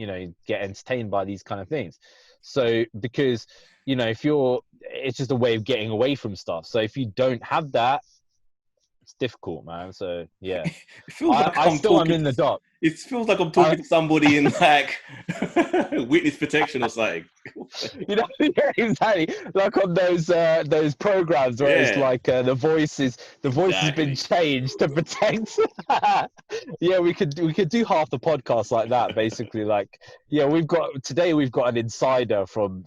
get entertained by these kind of things. So because it's just a way of getting away from stuff. So if you don't have that, it's difficult, man. So yeah, It feels like I'm in the dark. It feels like I'm talking to somebody in like witness protection or something. Yeah, exactly. Like on those programs where it's like the voice has been changed to protect. Yeah, we could do half the podcast like that, basically. Like, yeah, we've got an insider from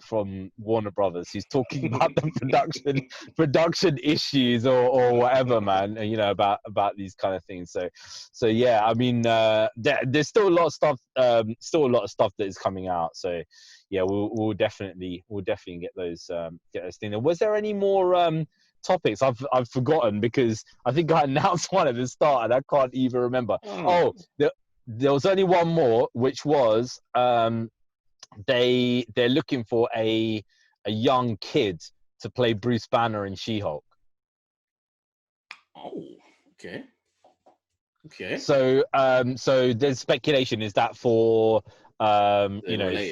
Warner Brothers who's talking about the production issues or whatever, man. About these kind of things. So yeah, I mean, there's still a lot of stuff, that is coming out. So yeah, we'll definitely get those things. Was there any more topics? I've forgotten, because I think I announced one at the start and I can't even remember. There was only one more, which was they're looking for a young kid to play Bruce Banner in She-Hulk. Oh, okay. Okay. So there's speculation, is that for for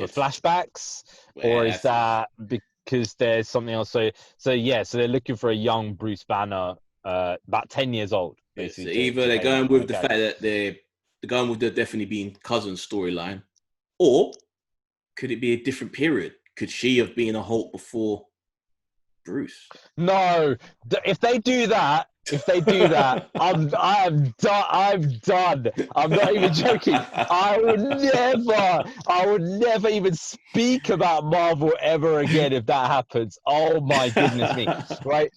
flashbacks, or is that because there's something else? So yeah, so they're looking for a young Bruce Banner, about 10 years old, basically. So either they're going with the fact that they're going with the definitely being cousin storyline, or could it be a different period? Could she have been a Hulk before Bruce? No, if they do that, I'm done. I'm not even joking. I would never even speak about Marvel ever again if that happens. Oh my goodness me, right?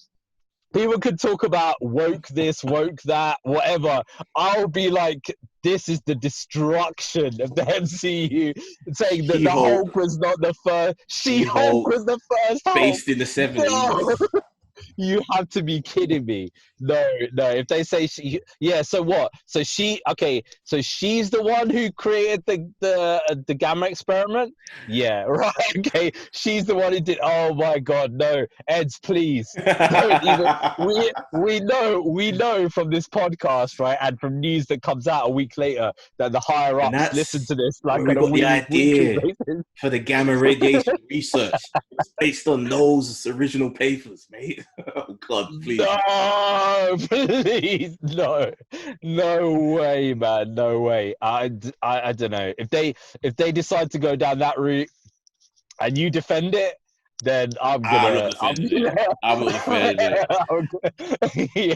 People could talk about woke this, woke that, whatever. I'll be like, this is the destruction of the MCU, saying that the Hulk was not the first. She-Hulk was the first Hulk. Based in the 70s. No. You have to be kidding me. No. If they say so what? So she's the one who created the gamma experiment? Yeah, right. Okay. She's the one who did. Oh my God, no. Eddz, please. Don't even we know from this podcast, right, and from news that comes out a week later, that the higher ups listen to this like on a the idea for the gamma radiation research. It's based on those original papers, mate. Oh God, please. No, please, no way, man, no way. I don't know, if they decide to go down that route and you defend it, then I'm not defending it.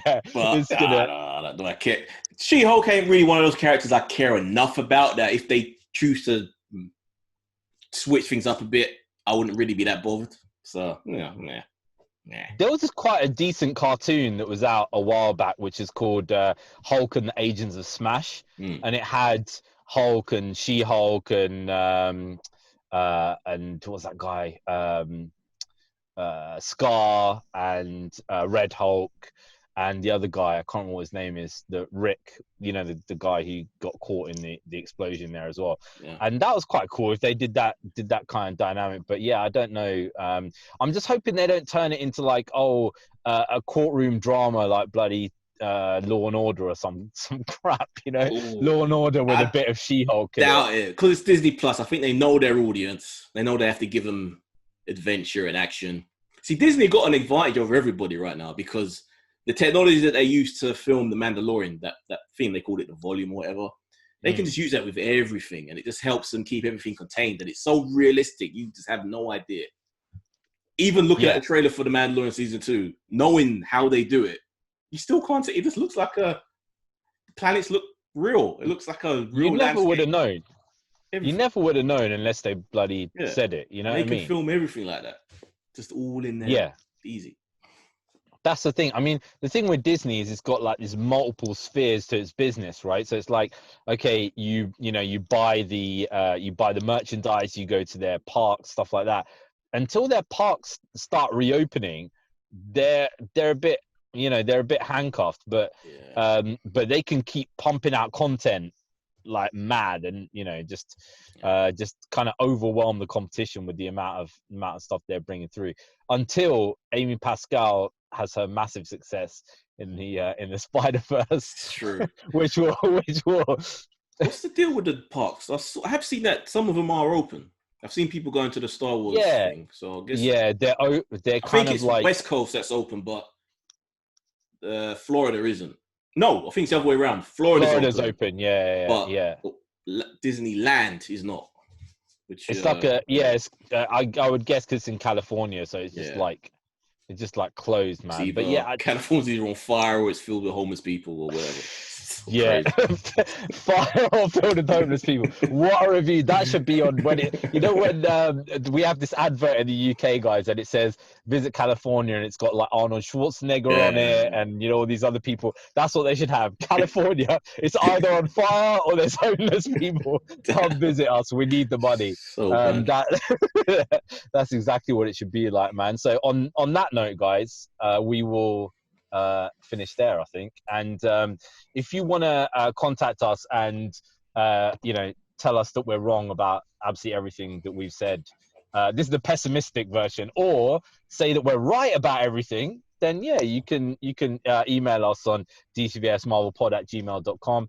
Yeah, but it's gonna. I care. She-Hulk ain't really one of those characters I care enough about that if they choose to switch things up a bit, I wouldn't really be that bothered. So yeah. There was quite a decent cartoon that was out a while back, which is called Hulk and the Agents of Smash, and it had Hulk and She-Hulk and what was that guy? Scar and Red Hulk, and the other guy, I can't remember what his name is, the Rick, the guy who got caught in the explosion there as well. Yeah. And that was quite cool if they did that kind of dynamic. But yeah, I don't know. I'm just hoping they don't turn it into like a courtroom drama like bloody Law and Order or some crap, Ooh, Law and Order with a bit of She-Hulk. Doubt it, because it's Disney Plus. I think they know their audience. They know they have to give them adventure and action. See, Disney got an advantage over everybody right now because the technology that they use to film The Mandalorian, that thing, they called it the volume or whatever, they can just use that with everything, and it just helps them keep everything contained. And it's so realistic, you just have no idea. Even looking at the trailer for The Mandalorian Season 2, knowing how they do it, you still can't see. It just looks like the planets look real. It looks like a real. You never would have known. You never would have known unless they bloody said it. You know what I mean? They can film everything like that. Just all in there. Yeah. Easy. That's the thing. I mean, the thing with Disney is it's got like these multiple spheres to its business, right? So it's like, okay, you buy the merchandise, you go to their parks, stuff like that. Until their parks start reopening, they're a bit handcuffed, but they can keep pumping out content like mad, and just kind of overwhelm the competition with the amount of stuff they're bringing through, until Amy Pascal has her massive success in the Spider-Verse. True. which will What's the deal with the parks? I have seen that some of them are open. I've seen people going to the Star Wars thing. So I guess they're I kind think of it's like West Coast that's open, but Florida isn't. No, I think it's the other way around. Florida's open. But yeah. Disneyland is not. Which It's like I would guess because it's in California, so it's just like closed, man. But yeah, California's either on fire or it's filled with homeless people or whatever. Yeah, fire or filled with homeless people. What a review! That should be on when we have this advert in the UK, guys, and it says visit California, and it's got like Arnold Schwarzenegger on it, and all these other people. That's what they should have. California, it's either on fire or there's homeless people. Come visit us. We need the money. That's exactly what it should be like, man. So on that note, guys, we will finish there, I think. And if you want to contact us and tell us that we're wrong about absolutely everything that we've said, this is the pessimistic version, or say that we're right about everything, then you can email us on dcvsmarvelpod@gmail.com.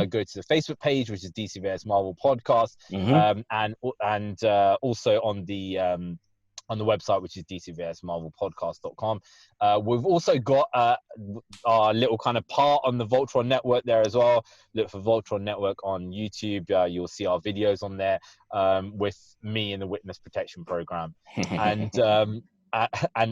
Go to the Facebook page, which is DCVS Marvel Podcast, and also on the website, which is dcvsmarvelpodcast.com. We've also got our little kind of part on the Voltron Network there as well. Look for Voltron Network on YouTube. You'll see our videos on there with me in the Witness Protection Program. And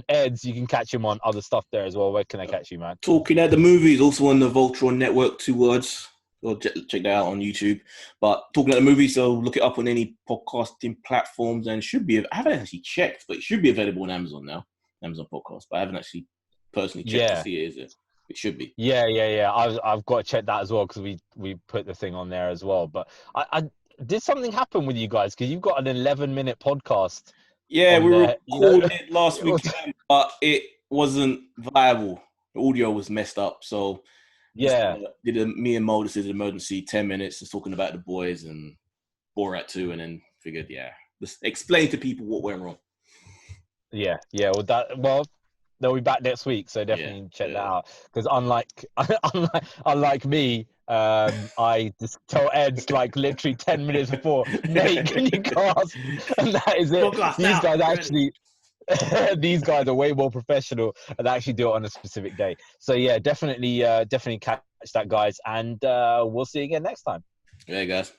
Eddz, you can catch him on other stuff there as well. Where can I catch you, man? Talking at the Movies, also on the Voltron Network, 2 words. Well, check that out on YouTube. But Talking at the Movies, so look it up on any podcasting platforms, and should be. I haven't actually checked, but it should be available on Amazon now, Amazon Podcast. But I haven't actually personally checked to see it. Is it? It should be. Yeah. I've got to check that as well, because we put the thing on there as well. But I did something happen with you guys, because you've got an 11-minute podcast. Yeah, we recorded it last weekend, but it wasn't viable. The audio was messed up, so. Me and Mo just did an emergency 10 minutes just talking about the boys and Borat 2, and then figured, just explain to people what went wrong. Yeah. Well, they'll be back next week, so definitely check that out. Because unlike me, I just tell Eddz like literally 10 minutes before, mate, can you cast? And that is it. These guys actually. These guys are way more professional and actually do it on a specific day. So definitely catch that, guys, and we'll see you again next time. Yeah, guys.